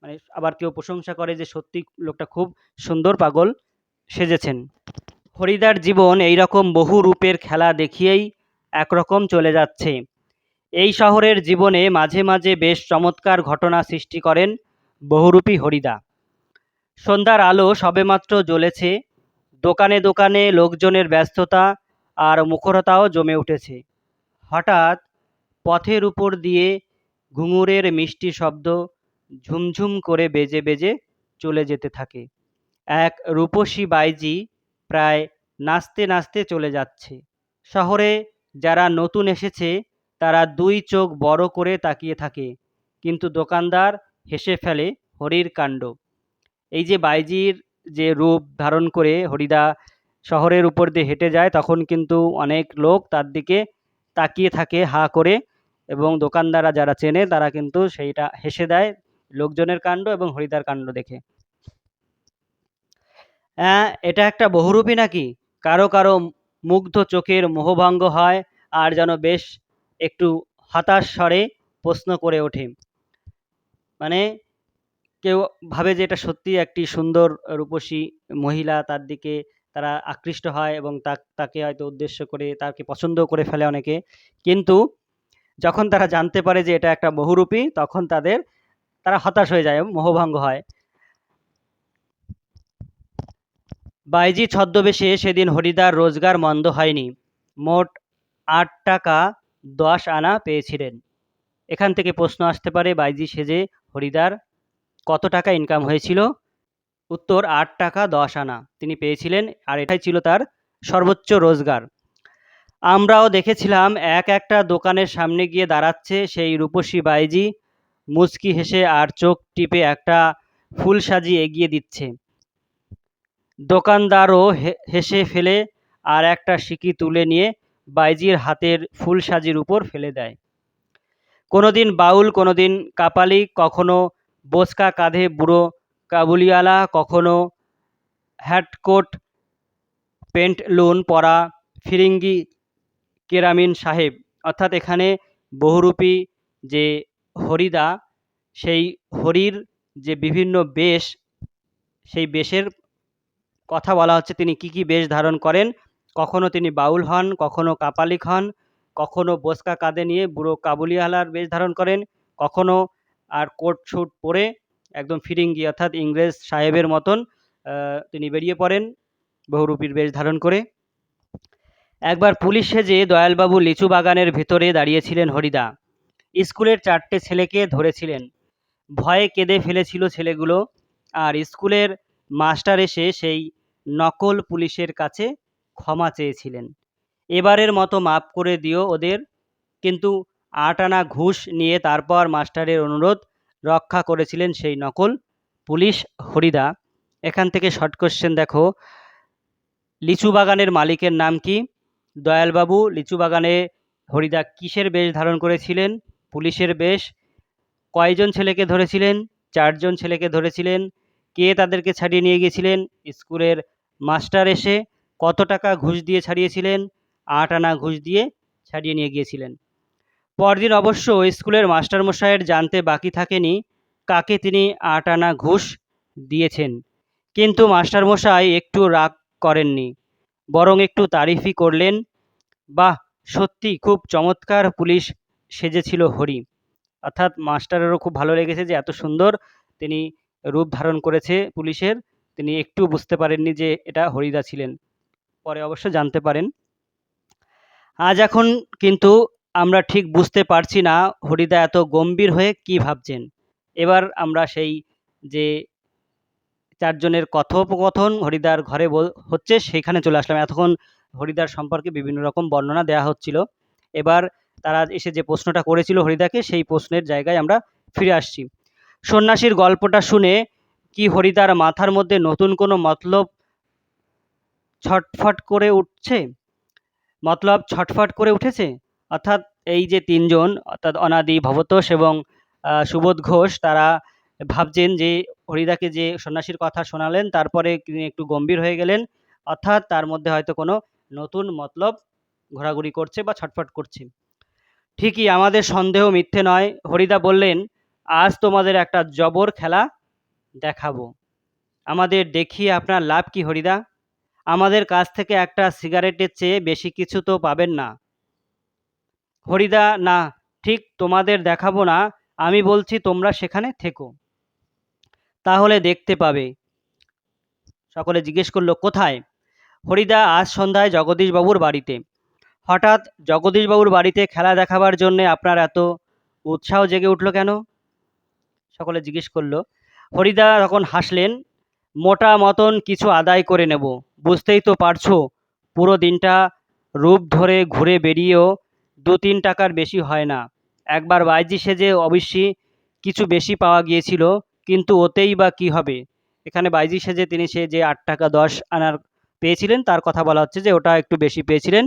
মানে আবার কেউ প্রশংসা করে যে সত্যি লোকটা খুব সুন্দর পাগল সেজেছেন। হরিদার জীবন এইরকম বহু রূপের খেলা দেখিয়েই একরকম চলে যাচ্ছে। এই শহরের জীবনে মাঝে মাঝে বেশ চমৎকার ঘটনা সৃষ্টি করেন বহুরূপী হরিদা। সন্ধ্যার আলো সবেমাত্র জ্বলেছে, দোকানে দোকানে লোকজনের ব্যস্ততা আর মুখরতাও জমে উঠেছে। হঠাৎ পথের উপর দিয়ে ঘুঙুরের মিষ্টি শব্দ ঝুমঝুম করে বেজে বেজে চলে যেতে থাকে। এক রূপসী বাইজি প্রায় নাচতে নাচতে চলে যাচ্ছে। শহরে যারা নতুন এসেছে তারা দুই চোখ বড় করে তাকিয়ে থাকে, কিন্তু দোকানদার হেসে ফেলে হরির কাণ্ড। এই যে বাইজির যে রূপ ধারণ করে হরিদা শহরের উপর দিয়ে হেঁটে যায়, তখন কিন্তু অনেক লোক তার দিকে তাকিয়ে থাকে হা করে, এবং দোকানদাররা যারা চেনে তারা কিন্তু সেইটা হেসে দেয় লোকজনের কাণ্ড এবং হরিদার কাণ্ড দেখে। হ্যাঁ, এটা একটা বহুরূপী নাকি? কারো কারো মুগ্ধ চোখের মোহভঙ্গ হয়, আর যেন বেশ একটু হতাশ স্বরে প্রশ্ন করে ওঠে। মানে কেউ ভাবে যে এটা সত্যিই একটি সুন্দর রূপসী মহিলা, তার দিকে তারা আকৃষ্ট হয় এবং তাকে হয়তো উদ্দেশ্য করে তাকে পছন্দও করে ফেলে অনেকে। কিন্তু যখন তারা জানতে পারে যে এটা একটা বহুরূপী, তখন তারা হতাশ হয়ে যায়, মোহভঙ্গ হয়। বাইজি ছদ্মবেশে সেদিন হরিদার রোজগার মন্দ হয়নি। মোট ৮ টাকা ১০ আনা পেয়েছিলেন। এখান থেকে প্রশ্ন আসতে পারে, বাইজি সেজে হরিদার কত টাকা ইনকাম হয়েছিল? উত্তর ৮ টাকা ১০ আনা তিনি পেয়েছিলেন, আর এটাই ছিল তার সর্বোচ্চ রোজগার। আমরাও দেখেছিলাম একটা দোকানের সামনে গিয়ে দাঁড়াচ্ছে সেই রূপসী বাইজি, মুচকি হেসে আর চোখ টিপে একটা ফুল সাজিয়ে এগিয়ে দিচ্ছে। দোকানদারও হেসে ফেলে আর একটা সিকি তুলে নিয়ে বাইজির হাতের ফুলসাজির উপর ফেলে দেয়। কোনোদিন বাউল, কোনোদিন কাপালি, কখনো বোচকা কাঁধে বুড়ো কাবুলিওয়ালা, কখনো হ্যাটকোট পেন্টলুন পরা ফিরিঙ্গি কেরামিন সাহেব। অর্থাৎ এখানে বহুরূপী যে হরিদা, সেই হরির যে বিভিন্ন বেশ, সেই বেশের কথা বলা হচ্ছে, তিনি কি কি বেশ ধারণ করেন। কখনো তিনি বাউল হন, কখনো কাপালিক হন, কখনো বোচকা কাঁধে নিয়ে বুড়ো কাবুলিওয়ালার বেশ ধারণ করেন, কখনো আর কোট স্যুট পরে একদম ফিরিঙ্গি অর্থাৎ ইংরেজ সাহেবের মতন তিনি বেরিয়ে পড়েন বহুরূপীর বেশ ধারণ করে। একবার পুলিশ সেজে দয়ালবাবু লিচু বাগানের ভেতরে দাঁড়িয়েছিলেন হরিদা। স্কুলের 4টে ছেলেকে ধরেছিলেন। ভয়ে কেঁদে ফেলেছিল ছেলেগুলো, আর স্কুলের মাস্টার এসে সেই নকল পুলিশের কাছে ক্ষমা চেয়েছিলেন। এবারের মতো মাপ করে দিও ওদের। কিন্তু ৮ আনা ঘুষ নিয়ে তারপর মাস্টারের অনুরোধ রক্ষা করেছিলেন সেই নকল পুলিশ হরিদা। এখান থেকে শর্ট কোশ্চেন দেখো, লিচু বাগানের মালিকের নাম কি? দয়ালবাবু লিচু বাগানে হরিদা কিসের বেশ ধারণ করেছিলেন? পুলিশের বেশ। কয়জন ছেলেকে ধরেছিলেন? 4 জন ছেলেকে ধরেছিলেন। কে তাদেরকে ছাড়িয়ে নিয়ে গিয়েছিলেন? স্কুলের মাস্টার এসে। কত টাকা ঘুষ দিয়ে ছাড়িয়েছিলেন? ৮ আনা ঘুষ দিয়ে ছাড়িয়ে নিয়ে গিয়েছিলেন। পরদিন অবশ্য স্কুলের মাস্টারমশাইয়ের জানতে বাকি থাকেনি কাকে তিনি ৮ আনা ঘুষ দিয়েছেন। কিন্তু মাস্টারমশাই একটু রাগ করেননি, বরং একটু তারিফই করলেন। বাহ, সত্যি খুব চমৎকার পুলিশ সেজেছিল হরি। অর্থাৎ মাস্টারেরও খুব ভালো লেগেছে যে এত সুন্দর তিনি রূপ ধারণ করেছে পুলিশের। তিনি একটু বুঝতে পারেননি যে এটা হরিদা ছিলেন, পরে অবশ্য জানতে পারেন। আজ এখন কিন্তু আমরা ঠিক বুঝতে পারছি না হরিদা এত গম্ভীর হয়ে কি ভাবছেন। এবার আমরা সেই যে 4 জনের কথোপকথন হরিদার ঘরে হচ্ছে সেখানে চলে আসলাম। এতক্ষণ হরিদার সম্পর্কে বিভিন্ন রকম বর্ণনা দেওয়া হচ্ছিল। এবার তারা এসে যে প্রশ্নটা করেছিল হরিদাকে, সেই প্রশ্নের জায়গায় আমরা ফিরে আসছি। সন্ন্যাসীর গল্পটা শুনে কি হরিদার মাথার মধ্যে নতুন কোনো মতলব ছটফট করে উঠছে, মতলব ছটফট করে উঠেছে। অর্থাৎ এই যে তিনজন, অর্থাৎ অনাদি, ভবতোষ এবং সুবোধ ঘোষ, তারা ভাবছেন যে হরিদাকে যে সন্ন্যাসীর কথা শোনালেন তারপরে তিনি একটু গম্ভীর হয়ে গেলেন, অর্থাৎ তার মধ্যে হয়তো কোনো নতুন মতলব ঘোরাঘুরি করছে বা ছটফট করছে। ঠিকই, আমাদের সন্দেহ মিথ্যে নয়। হরিদা বললেন, আজ তোমাদের একটা জবর খেলা দেখাবো। আমাদের দেখিয়ে আপনার লাভ কি হরিদা? আমাদের কাছ থেকে একটা সিগারেটের চেয়ে বেশি কিছু তো পাবেন না। হরিদা, না, ঠিক তোমাদের দেখাবো না, আমি বলছি তোমরা সেখানে থেকো, তাহলে দেখতে পাবে। সকলে জিজ্ঞেস করলো, কোথায়? হরিদা, আজ সন্ধ্যায় জগদীশবাবুর বাড়িতে। হঠাৎ জগদীশবাবুর বাড়িতে খেলা দেখাবার জন্যে আপনার এত উৎসাহ জেগে উঠলো কেন? সকলে জিজ্ঞেস করলো। হরিদা তখন হাসলেন, মোটা মতন কিছু আদায় করে নেব। বুঝতেই তো পারছো, পুরো দিনটা রূপ ধরে ঘুরে বেরিয়েও 2-3 টাকার বেশি হয় না। একবার বাইজি সেজে অবশ্যই কিছু বেশি পাওয়া গিয়েছিল, কিন্তু ওতেই বা কী হবে? এখানে বাইজি সেজে তিনি সে যে 8 টাকা 10 আনার পেয়েছিলেন তার কথা বলা হচ্ছে, যে ওটা একটু বেশি পেয়েছিলেন।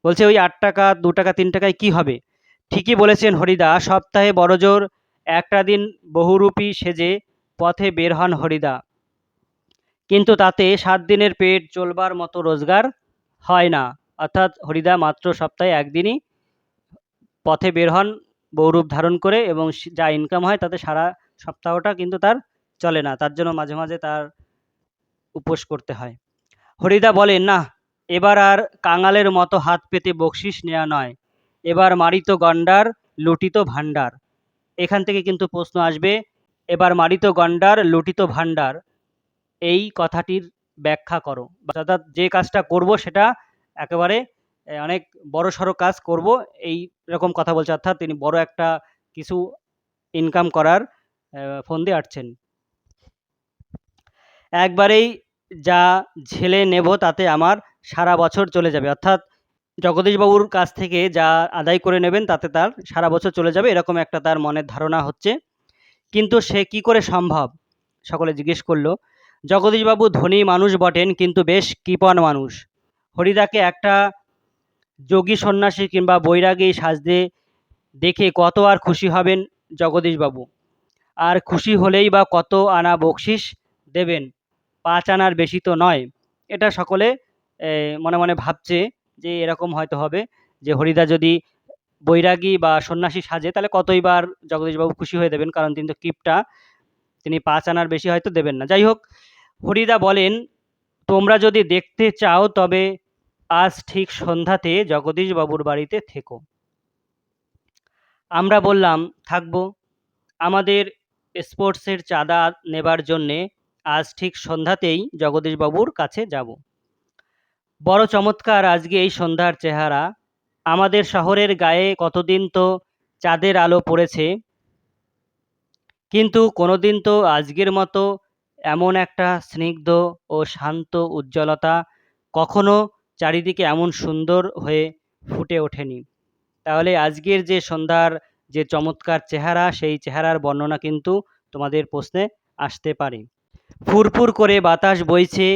বলছে ওই 8 টাকা 2 টাকা 3 টাকায় কী হবে? ঠিকই বলেছেন হরিদা, সপ্তাহে বড়জোর একটা দিন বহুরূপী সেজে পথে বের হন হরিদা, কিন্তু তাতে 7 দিনের পেট চলবার মতো রোজগার হয় না। অর্থাৎ হরিদা মাত্র সপ্তাহে একদিনই পথে বের হন বহুরূপ ধারণ করে, এবং যা ইনকাম হয় তাতে সারা সপ্তাহটা কিন্তু তার চলে না, তার জন্য মাঝে মাঝে তার উপোস করতে হয়। হরিদা বলেন, না, এবার আর কাঙালের মতো হাত পেতে বকশিস নেওয়া নয়, এবার মারিত গন্ডার, লুটিত ভাণ্ডার। এখান থেকে কিন্তু প্রশ্ন আসবে, এবার মারিত গন্ডার, লুটিত ভাণ্ডার, এই কথাটির ব্যাখ্যা করো। অর্থাৎ যে কাজটা করব সেটা একেবারে অনেক বড়সড় কাজ করব, এই রকম কথা বলছে। অর্থাৎ তিনি বড় একটা কিছু ইনকাম করার ফন্দি আঁটছেন। একবারেই যা ঝেলে নেব তাতে আমার সারা বছর চলে যাবে। অর্থাৎ জগদীশবাবুর কাছ থেকে যা আদায় করে নেবেন তাতে তার সারা বছর চলে যাবে, এরকম একটা তার মনের ধারণা হচ্ছে। কিন্তু সে কি করে সম্ভব? সকলে জিজ্ঞেস করলো। জগদীশবাবু ধনী মানুষ বটেন, কিন্তু বেশ কৃপণ মানুষ। হরিদাকে একটা যোগী সন্ন্যাসী কিংবা বৈরাগী সাজতে দেখে কত আর খুশি হবেন জগদীশবাবু? আর খুশি হলেই বা কত আনা বকশিস দেবেন? 5 আনার বেশি তো নয়। এটা সকলে মনে মনে ভাবছে যে এরকম হয়তো হবে, যে হরিদা যদি বৈরাগী বা সন্ন্যাসী সাজে তাহলে কতই বার জগদীশবাবু খুশি হয়ে দেবেন, কারণ তিনি তো কিপটা, তিনি 5 আনার বেশি হয়তো দেবেন না। যাই হোক, হরিদা বলেন, তোমরা যদি দেখতে চাও তবে আজ ঠিক সন্ধ্যাতে জগদীশবাবুর বাড়িতে থেকো। আমরা বললাম, থাকবো। আমাদের স্পোর্টসের চাঁদা নেবার জন্যে আজ ঠিক সন্ধ্যাতেই জগদীশবাবুর কাছে যাব। বড় চমৎকার আজকে এই সন্ধ্যার চেহারা। আমাদের শহরের গায়ে কতদিন তো চাঁদের আলো পড়েছে, কিন্তু কোনোদিন তো আজকের মতো এমন একটা স্নিগ্ধ ও শান্ত উজ্জ্বলতা কখনো চারিদিকে এমন সুন্দর হয়ে ফুটে ওঠেনি। তাহলে আজকের যে সন্ধ্যার যে চমৎকার চেহারা, সেই চেহারার বর্ণনা কিন্তু তোমাদের প্রশ্নে আসতে পারে। ফুরফুর করে বাতাস বইছে,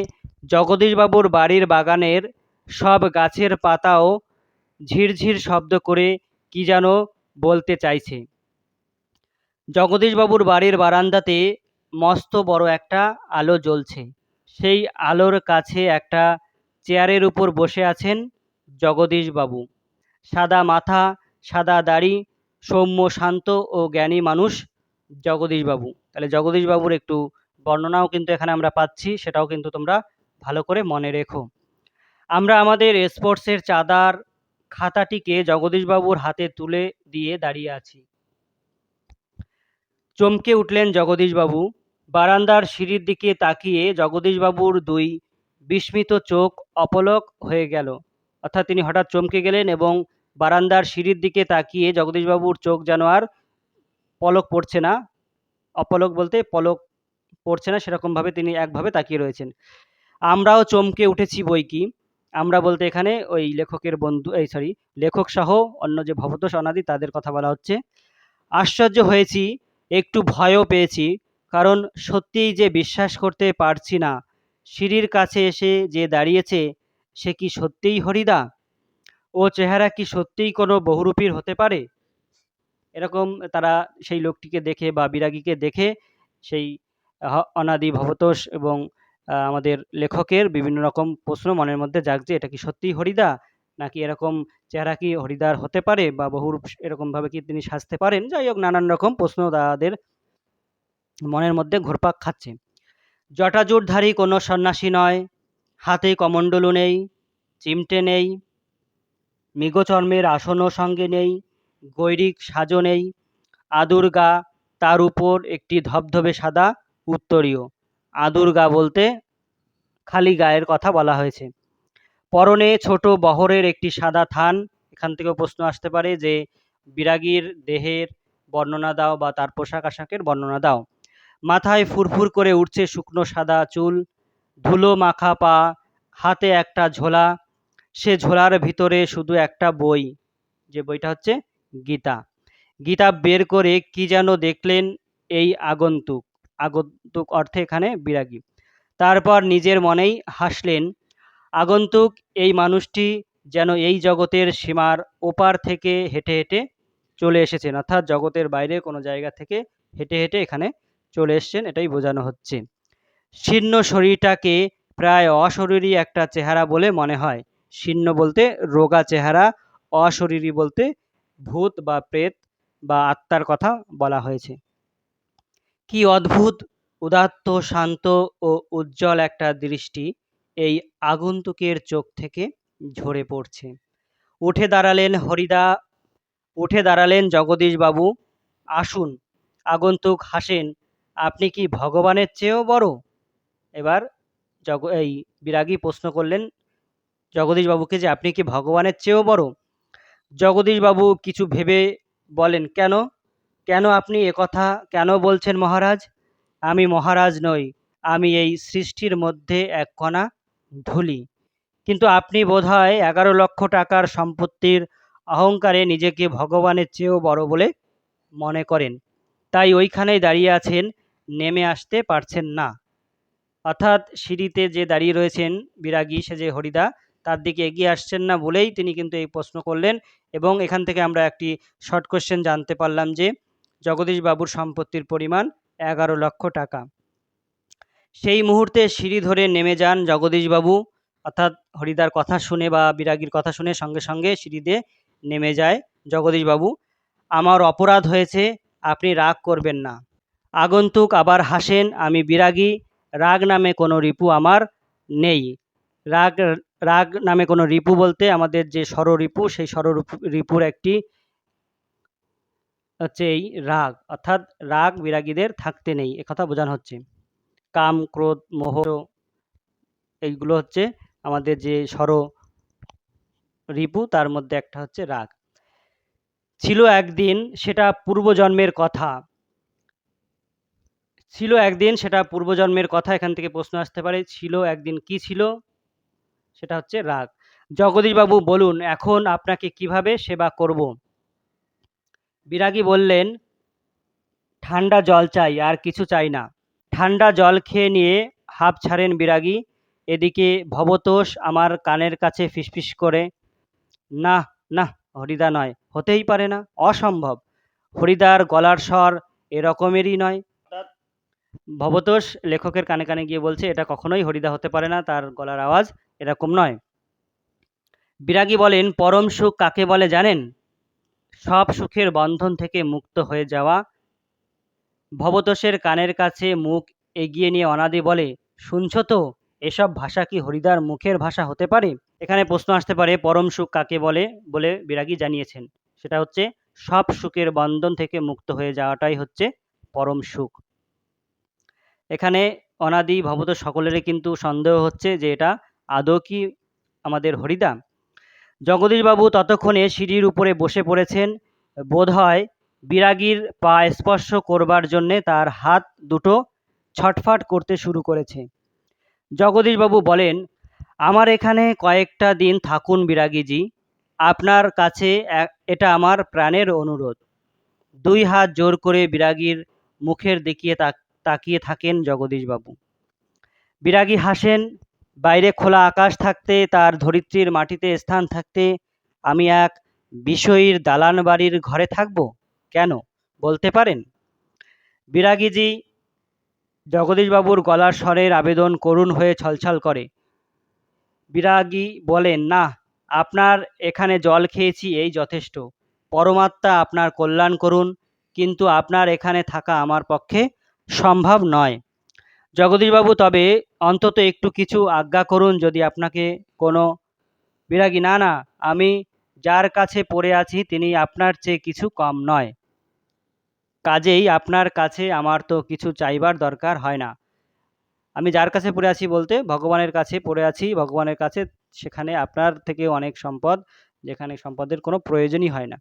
জগদীশবাবুর বাড়ির বাগানের সব গাছের পাতাও ঝিরঝির শব্দ করে কি যেন বলতে চাইছে। জগদীশবাবুর বাড়ির বারান্দাতে মস্ত বড় একটা আলো জ্বলছে। সেই আলোর কাছে একটা চেয়ারের উপর বসে আছেন জগদীশবাবু। সাদা মাথা, সাদা দাড়ি, সৌম্য শান্ত ও জ্ঞানী মানুষ জগদীশবাবু। তাহলে জগদীশবাবুর একটু বর্ণনাও কিন্তু এখানে আমরা পাচ্ছি, সেটাও কিন্তু তোমরা ভালো করে মনে রেখো। আমরা আমাদের স্পোর্টসের চাঁদার খাতাটিকে জগদীশবাবুর হাতে তুলে দিয়ে দাঁড়িয়ে আছি। চমকে উঠলেন জগদীশবাবু। বারান্দার সিঁড়ির দিকে তাকিয়ে জগদীশবাবুর 2 বিস্মিত চোখ অপলক হয়ে গেল। অর্থাৎ তিনি হঠাৎ চমকে গেলেন এবং বারান্দার সিঁড়ির দিকে তাকিয়ে জগদীশবাবুর চোখ যেন আর পলক পড়ছে না। অপলক বলতে পলক পড়ছে না, সেরকমভাবে তিনি একভাবে তাকিয়ে রয়েছেন। আমরাও চমকে উঠেছি বইকি। আমরা বলতে এখানে ওই লেখকের বন্ধু, লেখক সহ অন্য যে ভবতোষ অনাদি তাদের কথা বলা হচ্ছে। আশ্চর্য হয়েছি, একটু ভয়ও পেয়েছি, কারণ সত্যিই যে বিশ্বাস করতে পারছি না সিঁড়ির কাছে এসে যে দাঁড়িয়েছে সে কি সত্যিই হরিদা? ও চেহারা কি সত্যিই কোনো বহুরূপীর হতে পারে? এরকম তারা সেই লোকটিকে দেখে বা বিরাগীকে দেখে সেই অনাদি ভবতোষ এবং আমাদের লেখকের বিভিন্ন রকম প্রশ্ন মনের মধ্যে জাগছে, এটা কি সত্যিই হরিদা, নাকি এরকম চেহারা কি হরিদার হতে পারে, বা বহুরূপ এরকমভাবে কি তিনি সাজতে পারেন? যাই হোক, নানান রকম প্রশ্ন তাদের মনের মধ্যে ঘুরপাক খাচ্ছে। জটাজুটধারী কোনো সন্ন্যাসী নয়, হাতে কমণ্ডলু নেই, চিমটে নেই, মৃগচর্মের আসনও সঙ্গে নেই, গৈরিক সাজও নেই, আদুর গা, তার উপর একটি ধবধবে সাদা উত্তরীয়। আদুর গা বলতে খালি গায়ের কথা বলা হয়েছে। পরনে ছোট বহরের একটি সাদা থান। এখান থেকেও প্রশ্ন আসতে পারে যে বিরাগীর দেহের বর্ণনা দাও বা তার পোশাক আশাকের বর্ণনা দাও। মাথায় ফুরফুর করে উঠছে শুকনো সাদা চুল, ধুলো মাখা পা, হাতে একটা ঝোলা, সে ঝোলার ভিতরে শুধু একটা বই, যে বইটা হচ্ছে গীতা। গীতা বের করে কি যেন দেখলেন এই আগন্তুক। আগন্তুক অর্থে এখানে বিরাগী। তারপর নিজের মনেই হাসলেন। আগন্তুক এই মানুষটি যেন এই জগতের সীমার ওপার থেকে হেঁটে হেঁটে চলে এসেছেন, অর্থাৎ জগতের বাইরে কোনো জায়গা থেকে হেঁটে হেঁটে এখানে চলে এসছেন, এটাই বোঝানো হচ্ছে। শীর্ণ শরীরটাকে প্রায় অশরীরী একটা চেহারা বলে মনে হয়। শীর্ণ বলতে রোগা চেহারা, অশরীরী বলতে ভূত বা প্রেত বা আত্মার কথা বলা হয়েছে। কি অদ্ভুত উদাত্ত, শান্ত ও উজ্জ্বল একটা দৃষ্টি এই আগন্তুকের চোখ থেকে ঝরে পড়ছে। উঠে দাঁড়ালেন জগদীশবাবু। আসুন। আগন্তুক হাসেন। আপনি কি ভগবানের চেয়েও বড়? এবার এই বিরাগী প্রশ্ন করলেন জগদীশবাবুকে যে আপনি কি ভগবানের চেয়েও বড়? জগদীশবাবু কিছু ভেবে বলেন, কেন? কেন আপনি একথা কেন বলছেন মহারাজ? আমি মহারাজ নই, আমি এই সৃষ্টির মধ্যে এক কণা ধুলি। কিন্তু আপনি বোধহয় 11 লক্ষ টাকার সম্পত্তির অহংকারে নিজেকে ভগবানের চেয়েও বড় বলে মনে করেন, তাই ওইখানেই দাঁড়িয়ে আছেন, নেমে আসতে পারছেন না। অর্থাৎ সিঁড়িতে যে দাঁড়িয়ে রয়েছেন বিরাগী, সে যে হরিদা, তার দিকে এগিয়ে আসছেন না বলেই তিনি কিন্তু এই প্রশ্ন করলেন। এবং এখান থেকে আমরা একটি শর্ট কোশ্চেন জানতে পারলাম যে জগদীশবাবুর সম্পত্তির পরিমাণ 11 লক্ষ টাকা। সেই মুহূর্তে সিঁড়ি ধরে নেমে যান জগদীশবাবু, অর্থাৎ হরিদার কথা শুনে বা বিরাগীর কথা শুনে সঙ্গে সঙ্গে সিঁড়িতে নেমে যায় জগদীশবাবু। আমার অপরাধ হয়েছে, আপনি রাগ করবেন না। আগন্তুক আবার হাসেন। আমি বিরাগী, রাগ নামে কোনো রিপু আমার নেই। রাগ রাগ নামে কোনো রিপু বলতে আমাদের যে ষড়রিপু, সেই রিপুর একটি হচ্ছে এই রাগ, অর্থাৎ রাগ বিরাগীদের থাকতে নেই, একথা বোঝানো হচ্ছে। কাম, ক্রোধ, মোহ, এইগুলো হচ্ছে আমাদের যে রিপু, তার মধ্যে একটা হচ্ছে রাগ। ছিল একদিন, সেটা পূর্বজন্মের কথা। ছিল একদিন, সেটা পূর্বজন্মের কথা। এখান থেকে প্রশ্ন আসতে পারে ছিল একদিন, কি ছিল? সেটা হচ্ছে রাগ। জগদীশবাবু বলুন, এখন আপনাকে কিভাবে সেবা করব? বিরাগী বললেন, ঠান্ডা জল চাই, আর কিছু চাই না। ঠান্ডা জল খেয়ে নিয়ে হাঁপ ছাড়েন বিরাগী। এদিকে ভবতোষ আমার কানের কাছে ফিসফিস করে, না না, হরিদা নয়, হতেই পারে না, অসম্ভব। হরিদার গলার স্বর এরকমেরই নয়। ভবতোষ লেখকের কানে কানে গিয়ে বলছে এটা কখনোই হরিদা হতে পারে না, তার গলার আওয়াজ এরকম নয়। বিরাগী বলেন, পরম সুখ কাকে বলে জানেন? সব সুখের বন্ধন থেকে মুক্ত হয়ে যাওয়া। ভবতোষের কানের কাছে মুখ এগিয়ে নিয়ে অনাদি বলে, শুনছো তো, এসব ভাষা কি হরিদার মুখের ভাষা হতে পারে? এখানে প্রশ্ন আসতে পারে পরম সুখ কাকে বলে বলে বিরাগী জানিয়েছেন, সেটা হচ্ছে সব সুখের বন্ধন থেকে মুক্ত হয়ে যাওয়াটাই হচ্ছে পরম সুখ। এখানে অনাদি ভবতোষ সকলেরই কিন্তু সন্দেহ হচ্ছে যে এটা আদৌ কি আমাদের হরিদা। জগদীশবাবু ততক্ষণে সিঁড়ির উপরে বসে পড়েছেন। বোধহয় বিরাগীর পা স্পর্শ করবার জন্যে তার হাত দুটো ছটফট করতে শুরু করেছে। জগদীশবাবু বলেন, আমার এখানে কয়েকটা দিন থাকুন বিরাগীজি, আপনার কাছে এটা আমার প্রাণের অনুরোধ। 2 হাত জোর করে বিরাগীর মুখের দিকে তাকিয়ে থাকেন জগদীশবাবু। বিরাগী হাসেন, বাইরে খোলা আকাশ থাকতে, তার ধরিত্রীর মাটিতে স্থান থাকতে আমি এক বিষয়ীর দালান বাড়ির ঘরে থাকব কেন, বলতে পারেন? বিরাগীজি জগদীশবাবুর গলার স্বরের আবেদন করুণ হয়ে ছলছল করে। বিরাগী বলেন, না, আপনার এখানে জল খেয়েছি এই যথেষ্ট। পরমাত্মা আপনার কল্যাণ করুন, কিন্তু আপনার এখানে থাকা আমার পক্ষে সম্ভব নয়। জগদীশবাবু, তবে অন্তত একটু কিছু আজ্ঞা করুন, যদি আপনাকে কোনো। বিরাগী, না না, আমি যার কাছে পড়ে আছি তিনি আপনার চেয়ে কিছু কম নয়, কাজেই আপনার কাছে আমার তো কিছু চাইবার দরকার হয় না। আমি যার কাছে পড়ে আছি বলতে ভগবানের কাছে পড়ে আছি, ভগবানের কাছে, সেখানে আপনার থেকে অনেক সম্পদ, যেখানে সম্পদের কোনো প্রয়োজনই হয় না।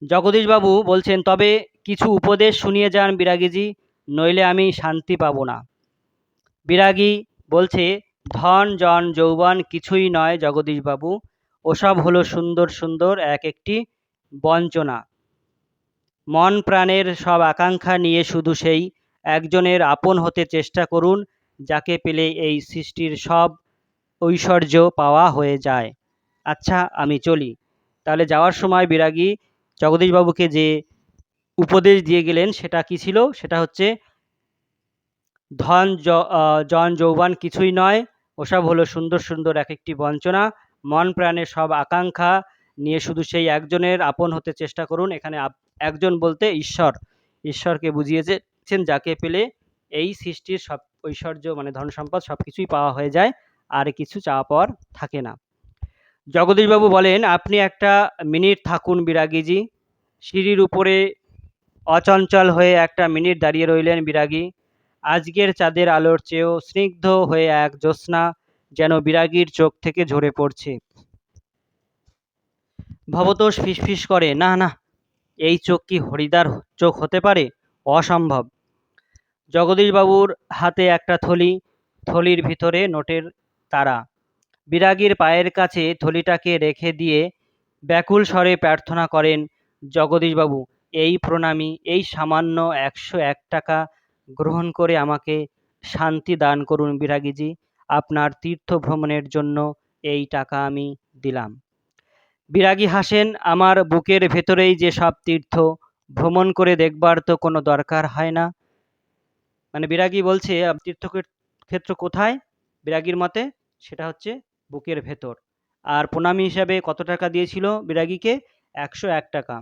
জগদীশবাবু বলছেন, তবে কিছু উপদেশ শুনিয়ে যান বিরাগীজি, নইলে আমি শান্তি পাবো না। বিরাগী বলছে, ধন জন যৌবন কিছুই নয় জগদীশবাবু, ওসব হলো সুন্দর সুন্দর এক একটি বঞ্চনা। মন প্রাণের সব আকাঙ্ক্ষা নিয়ে শুধু সেই একজনের আপন হতে চেষ্টা করুন, যাকে পেলে এই সৃষ্টির সব ঐশ্বর্য পাওয়া হয়ে যায়। আচ্ছা, আমি চলি। তাহলে যাওয়ার সময় বিরাগী জগদীশবাবুকে যে উপদেশ দিয়ে গেলেন সেটা কি ছিল? সেটা হচ্ছে, ধন জন যৌবন কিছুই নয়, ওসব হলো সুন্দর সুন্দর এক একটি বঞ্চনা। মন প্রাণের সব আকাঙ্ক্ষা নিয়ে শুধু সেই একজনের আপন হতে চেষ্টা করুন। এখানে একজন বলতে ঈশ্বর, ঈশ্বরকে বুঝিয়েছেন, যাকে পেলে এই সৃষ্টির সব ঐশ্বর্য মানে ধন সম্পদ সব কিছুই পাওয়া হয়ে যায়, আর কিছু চাওয়া পাওয়ার থাকে না। জগদীশবাবু বলেন, আপনি একটা মিনিট থাকুন বিরাগীজি। সিঁড়ির উপরে অচঞ্চল হয়ে একটা মিনিট দাঁড়িয়ে রইলেন বিরাগী। আজকের চাঁদের আলোর চেয়েও স্নিগ্ধ হয়ে এক জ্যোৎস্না যেন বিরাগীর চোখ থেকে ঝরে পড়ছে। ভবতোষ ফিসফিস করে, না না, এই চোখ কি হরিদার চোখ হতে পারে? অসম্ভব। জগদীশবাবুর হাতে একটা থলি, থলির ভিতরে নোটের তারা। বিরাগীর পায়ের কাছে থলিটাকে রেখে দিয়ে ব্যাকুল স্বরে প্রার্থনা করেন, জগদীশবাবু, এই প্রণামী, এই সামান্য 101 টাকা গ্রহণ করে আমাকে শান্তি দান করুন বিরাগীজি। আপনার তীর্থ ভ্রমণের জন্য এই টাকা আমি দিলাম। বিরাগী হাসেন, আমার বুকের ভেতরেই যে সব তীর্থ, ভ্রমণ করে দেখবার তো কোনো দরকার হয় না। মানে বিরাগী বলছে, তীর্থক্ষেত্র কোথায় বিরাগীর মতে? সেটা হচ্ছে বুকের ভেতর। আর প্রণামী হিসাবে কত টাকা দিয়েছিল বিরাগীকে? 101 টাকা।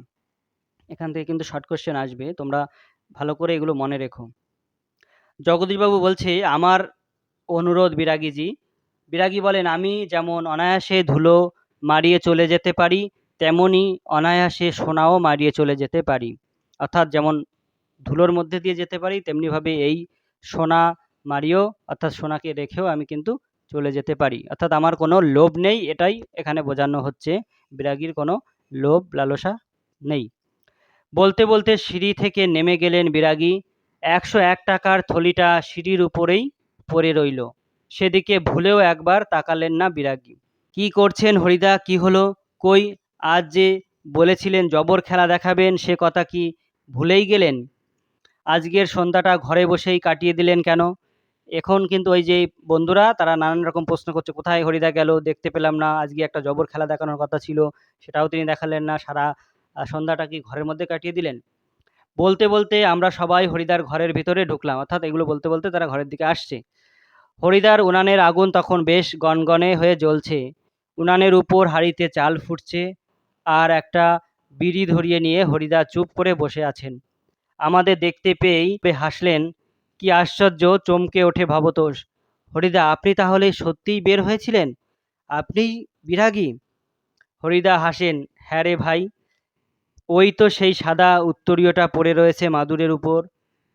এখান থেকে কিন্তু শর্ট কোশ্চেন আসবে, তোমরা ভালো করে এগুলো মনে রেখো। জগদীশবাবু বলছে, আমার অনুরোধ বিরাগীজি। বিরাগী বলেন, আমি যেমন অনায়াসে ধুলো মারিয়ে চলে যেতে পারি, তেমনি অনায়াসে সোনাও মারিয়ে চলে যেতে পারি। অর্থাৎ যেমন ধুলোর মধ্যে দিয়ে যেতে পারি, তেমনিভাবে এই সোনা মারিয়েও, অর্থাৎ সোনাকে রেখেও আমি কিন্তু চলে যেতে পারি। অর্থাৎ আমার কোনো লোভ নেই, এটাই এখানে বোঝানো হচ্ছে। বিরাগীর কোনো লোভ লালসা নেই। বলতে বলতে সিঁড়ি থেকে নেমে গেলেন বিরাগী। 101 টাকার থলিটা সিঁড়ির উপরেই পড়ে রইল। সেদিকে ভুলেও একবার তাকালেন না বিরাগী। কি করছেন হরিদা, কি হলো? কই, আজ যে বলেছিলেন জবর খেলা দেখাবেন, সে কথা কি ভুলেই গেলেন? আজকের সন্ধ্যাটা ঘরে বসেই কাটিয়ে দিলেন কেন? এখন কিন্তু ওই যে বন্ধুরা তারা নানান রকম প্রশ্ন করছে, কোথায় হরিদা গেল, দেখতে পেলাম না, আজকে একটা জবর খেলা দেখানোর কথা ছিল, সেটাও তিনি দেখালেন না, সারা সন্ধ্যাটা কি ঘরের মধ্যে কাটিয়ে দিলেন? বলতে বলতে আমরা সবাই হরিদার ঘরের ভিতরে ঢুকলাম। অর্থাৎ এগুলো বলতে বলতে তারা ঘরের দিকে আসছে। হরিদার উনানের আগুন তখন বেশ গনগনে হয়ে জ্বলছে। উনানের উপর হাঁড়িতে চাল ফুটছে, আর একটা বিড়ি ধরিয়ে নিয়ে হরিদা চুপ করে বসে আছেন। আমাদের দেখতে পেয়েই হাসলেন। কি আশ্চর্য, চমকে ওঠে ভবতোষ। হরিদা, আপনি তাহলে সত্যিই বের হয়েছিলেন? আপনিই বিরাগী? হরিদা হাসেন, হ্যাঁ রে ভাই, ওই তো সেই সাদা উত্তরীয়টা পড়ে রয়েছে মাদুরের উপর,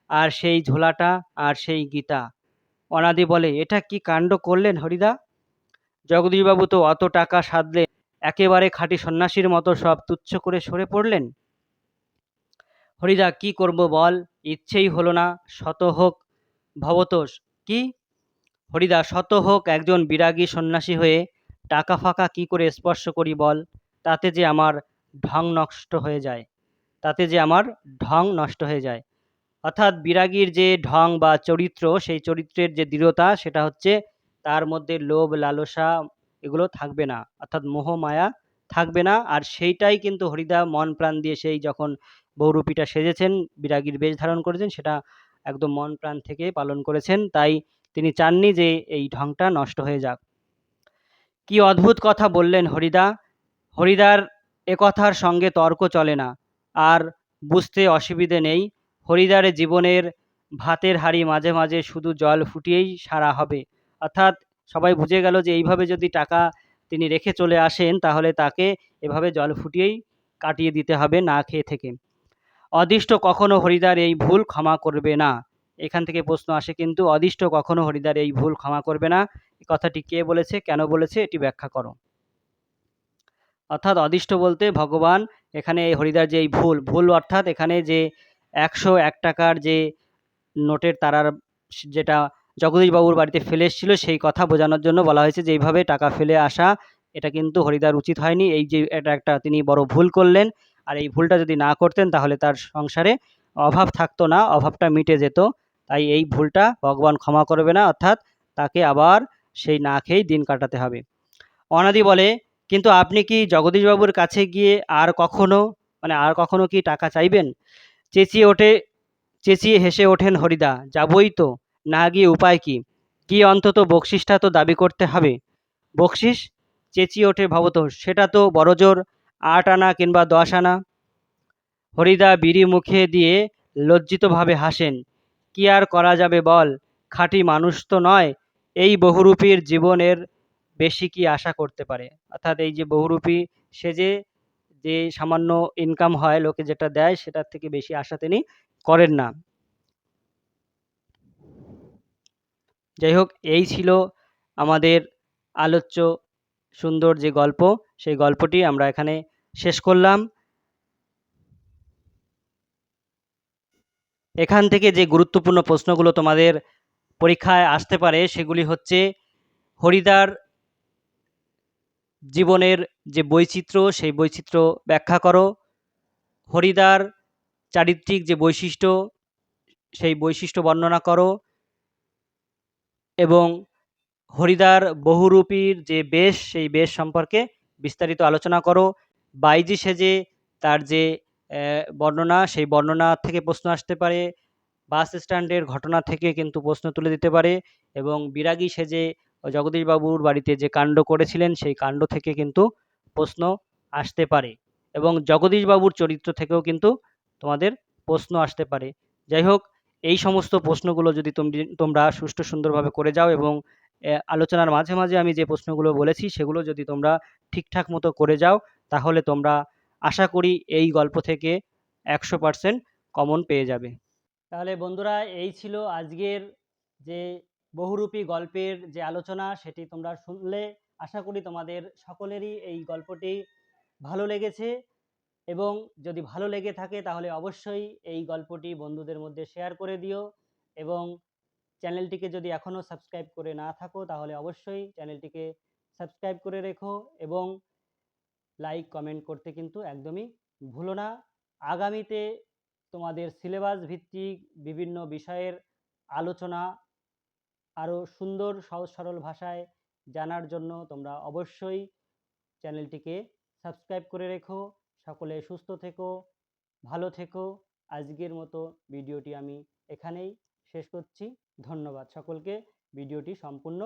আর সেই ঝোলাটা, আর সেই গীতা। অনাদি বলে, এটা কি কাণ্ড করলেন হরিদা? জগদীশবাবু তো অত টাকা সাধলেন, একেবারে খাঁটি সন্ন্যাসীর মতো সব তুচ্ছ করে সরে পড়লেন। হরিদা, কি করব বল, ইচ্ছেই হলো না। শত হোক ভবতোষ। কি? হরিদা, শত হোক একজন বিরাগী সন্ন্যাসী হয়ে টাকা ফাঁকা কি করে স্পর্শ করি বল? তাতে যে আমার ঢং নষ্ট হয়ে যায়, তাতে যে আমার ঢং নষ্ট হয়ে যায়। অর্থাৎ বিরাগীর যে ঢং বা চরিত্র, সেই চরিত্রের যে দৃঢ়তা সেটা হচ্ছে তার মধ্যে লোভ লালসা এগুলো থাকবে না, অর্থাৎ মোহ মায়া থাকবে না। আর সেইটাই কিন্তু হরিদা মন প্রাণ দিয়ে সেই যখন বহুরূপীটা সেজেছেন, বিরাগীর বেশ ধারণ করেছেন, সেটা একদম মন প্রাণ থেকে পালন করেছেন। তাই তিনি চাননি যে এই ঢংটা নষ্ট হয়ে যাক। কি অদ্ভুত কথা বললেন হরিদা! হরিদার একথার সঙ্গে তর্ক চলে না, আর বুঝতে অসুবিধে নেই। হরিদার জীবনের ভাতের হাঁড়ি মাঝে মাঝে শুধু জল ফুটিয়েই সারা হবে। অর্থাৎ সবাই বুঝে গেল যে এইভাবে যদি টাকা তিনি রেখে চলে আসেন তাহলে তাকে এভাবে জল ফুটিয়েই কাটিয়ে দিতে হবে না খেয়ে থেকে। অদিষ্ট কখনো হরিদার এই ভুল ক্ষমা করবে না। এখান থেকে প্রশ্ন আসে কিন্তু, অদিষ্ট কখনো হরিদার এই ভুল ক্ষমা করবে না, এই কথাটি কে বলেছে, কেন বলেছে, এটি ব্যাখ্যা করো। অর্থাৎ অদিষ্ট বলতে ভগবান এখানে এই হরিদার যে এই ভুল অর্থাৎ এখানে যে ১০১ টাকার যে নোটের তারার যেটা জগদীশবাবুর বাড়িতে ফেলে এসেছিল সেই কথা বোঝানোর জন্য বলা হয়েছে যে এইভাবে টাকা ফেলে আসা এটা কিন্তু হরিদার উচিত হয়নি। এই যে এটা একটা তিনি বড় ভুল করলেন, আর এই ভুলটা যদি না করতেন তাহলে তার সংসারে অভাব থাকতো না, অভাবটা মিটে যেত। তাই এই ভুলটা ভগবান ক্ষমা করবে না, অর্থাৎ তাকে আবার সেই না খেয়েই দিন কাটাতে হবে। অনাদি বলে, কিন্তু আপনি কি জগদীশবাবুর কাছে গিয়ে আর কখনো কি টাকা চাইবেন? চেঁচিয়ে ওঠে চেঁচিয়ে হেসে ওঠেন হরিদা, যাবই তো, না গিয়ে উপায় কি? কি অন্তত বকশিসটা তো দাবি করতে হবে। বকশিস? চেঁচিয়ে ওঠে ভবতোষ, সেটা তো বড়জোর ৮ আনা কিংবা ১০ আনা। হরিদা বিড়ি মুখে দিয়ে লজ্জিতভাবে হাসেন। কি আর করা যাবে বল, খাঁটি মানুষ তো নয়, এই বহুরূপীর জীবনের বেশি কি আশা করতে পারে। অর্থাৎ এই যে বহুরূপী সেজে যে সামান্য ইনকাম হয়, লোকে যেটা দেয় সেটার থেকে বেশি আশা তিনি করেন না। যাই হোক, এই ছিল আমাদের আলোচ্য সুন্দর যে গল্প, সেই গল্পটি আমরা এখানে শেষ করলাম। এখান থেকে যে গুরুত্বপূর্ণ প্রশ্নগুলো তোমাদের পরীক্ষায় আসতে পারে সেগুলি হচ্ছে, হরিদার জীবনের যে বৈচিত্র্য সেই বৈচিত্র্য ব্যাখ্যা করো। হরিদার চারিত্রিক যে বৈশিষ্ট্য সেই বৈশিষ্ট্য বর্ণনা করো। এবং হরিদার বহুরূপীর যে বেশ সেই বেশ সম্পর্কে বিস্তারিত আলোচনা করো। বাইজি সেজে তার যে বর্ণনা, সেই বর্ণনা থেকে প্রশ্ন আসতে পারে। বাস স্ট্যান্ডের ঘটনা থেকে কিন্তু প্রশ্ন তুলে দিতে পারে। এবং বিরাগী সেজে জগদীশবাবুর বাড়িতে যে কাণ্ড করেছিলেন সেই কাণ্ড থেকে কিন্তু প্রশ্ন আসতে পারে। এবং জগদীশবাবুর চরিত্র থেকেও কিন্তু তোমাদের প্রশ্ন আসতে পারে। যাই হোক, এই সমস্ত প্রশ্নগুলো যদি তোমরা সুষ্ঠু সুন্দরভাবে করে যাও এবং আলোচনার মাঝে মাঝে আমি যে প্রশ্নগুলো বলেছি সেগুলো যদি তোমরা ঠিকঠাক মতো করে যাও, তাহলে তোমরা আশা করি এই গল্প থেকে ১০০% কমন পেয়ে যাবে। তাহলে বন্ধুরা, এই ছিল আজকের যে বহুরূপী গল্পের যে আলোচনা, সেটি তোমরা শুনলে। আশা করি তোমাদের সকলেরই এই গল্পটি ভালো লেগেছে, এবং যদি ভালো লেগে থাকে তাহলে অবশ্যই এই গল্পটি বন্ধুদের মধ্যে শেয়ার করে দিও। এবং চ্যানেলটিকে যদি এখনও সাবস্ক্রাইব করে না থাকো তাহলে অবশ্যই চ্যানেলটিকে সাবস্ক্রাইব করে রেখো, এবং লাইক কমেন্ট করতে কিন্তু একদমই ভুলো না। আগামীতে তোমাদের সিলেবাস ভিত্তিক বিভিন্ন বিষয়ের আলোচনা আরও সুন্দর সহজ সরল ভাষায় জানার জন্য তোমরা অবশ্যই চ্যানেলটিকে সাবস্ক্রাইব করে রেখো। সকলে সুস্থ থেকো, ভালো থেকো। আজকের মতো ভিডিওটি আমি এখানেই শেষ করছি। ধন্যবাদ সকলকে ভিডিওটি সম্পূর্ণ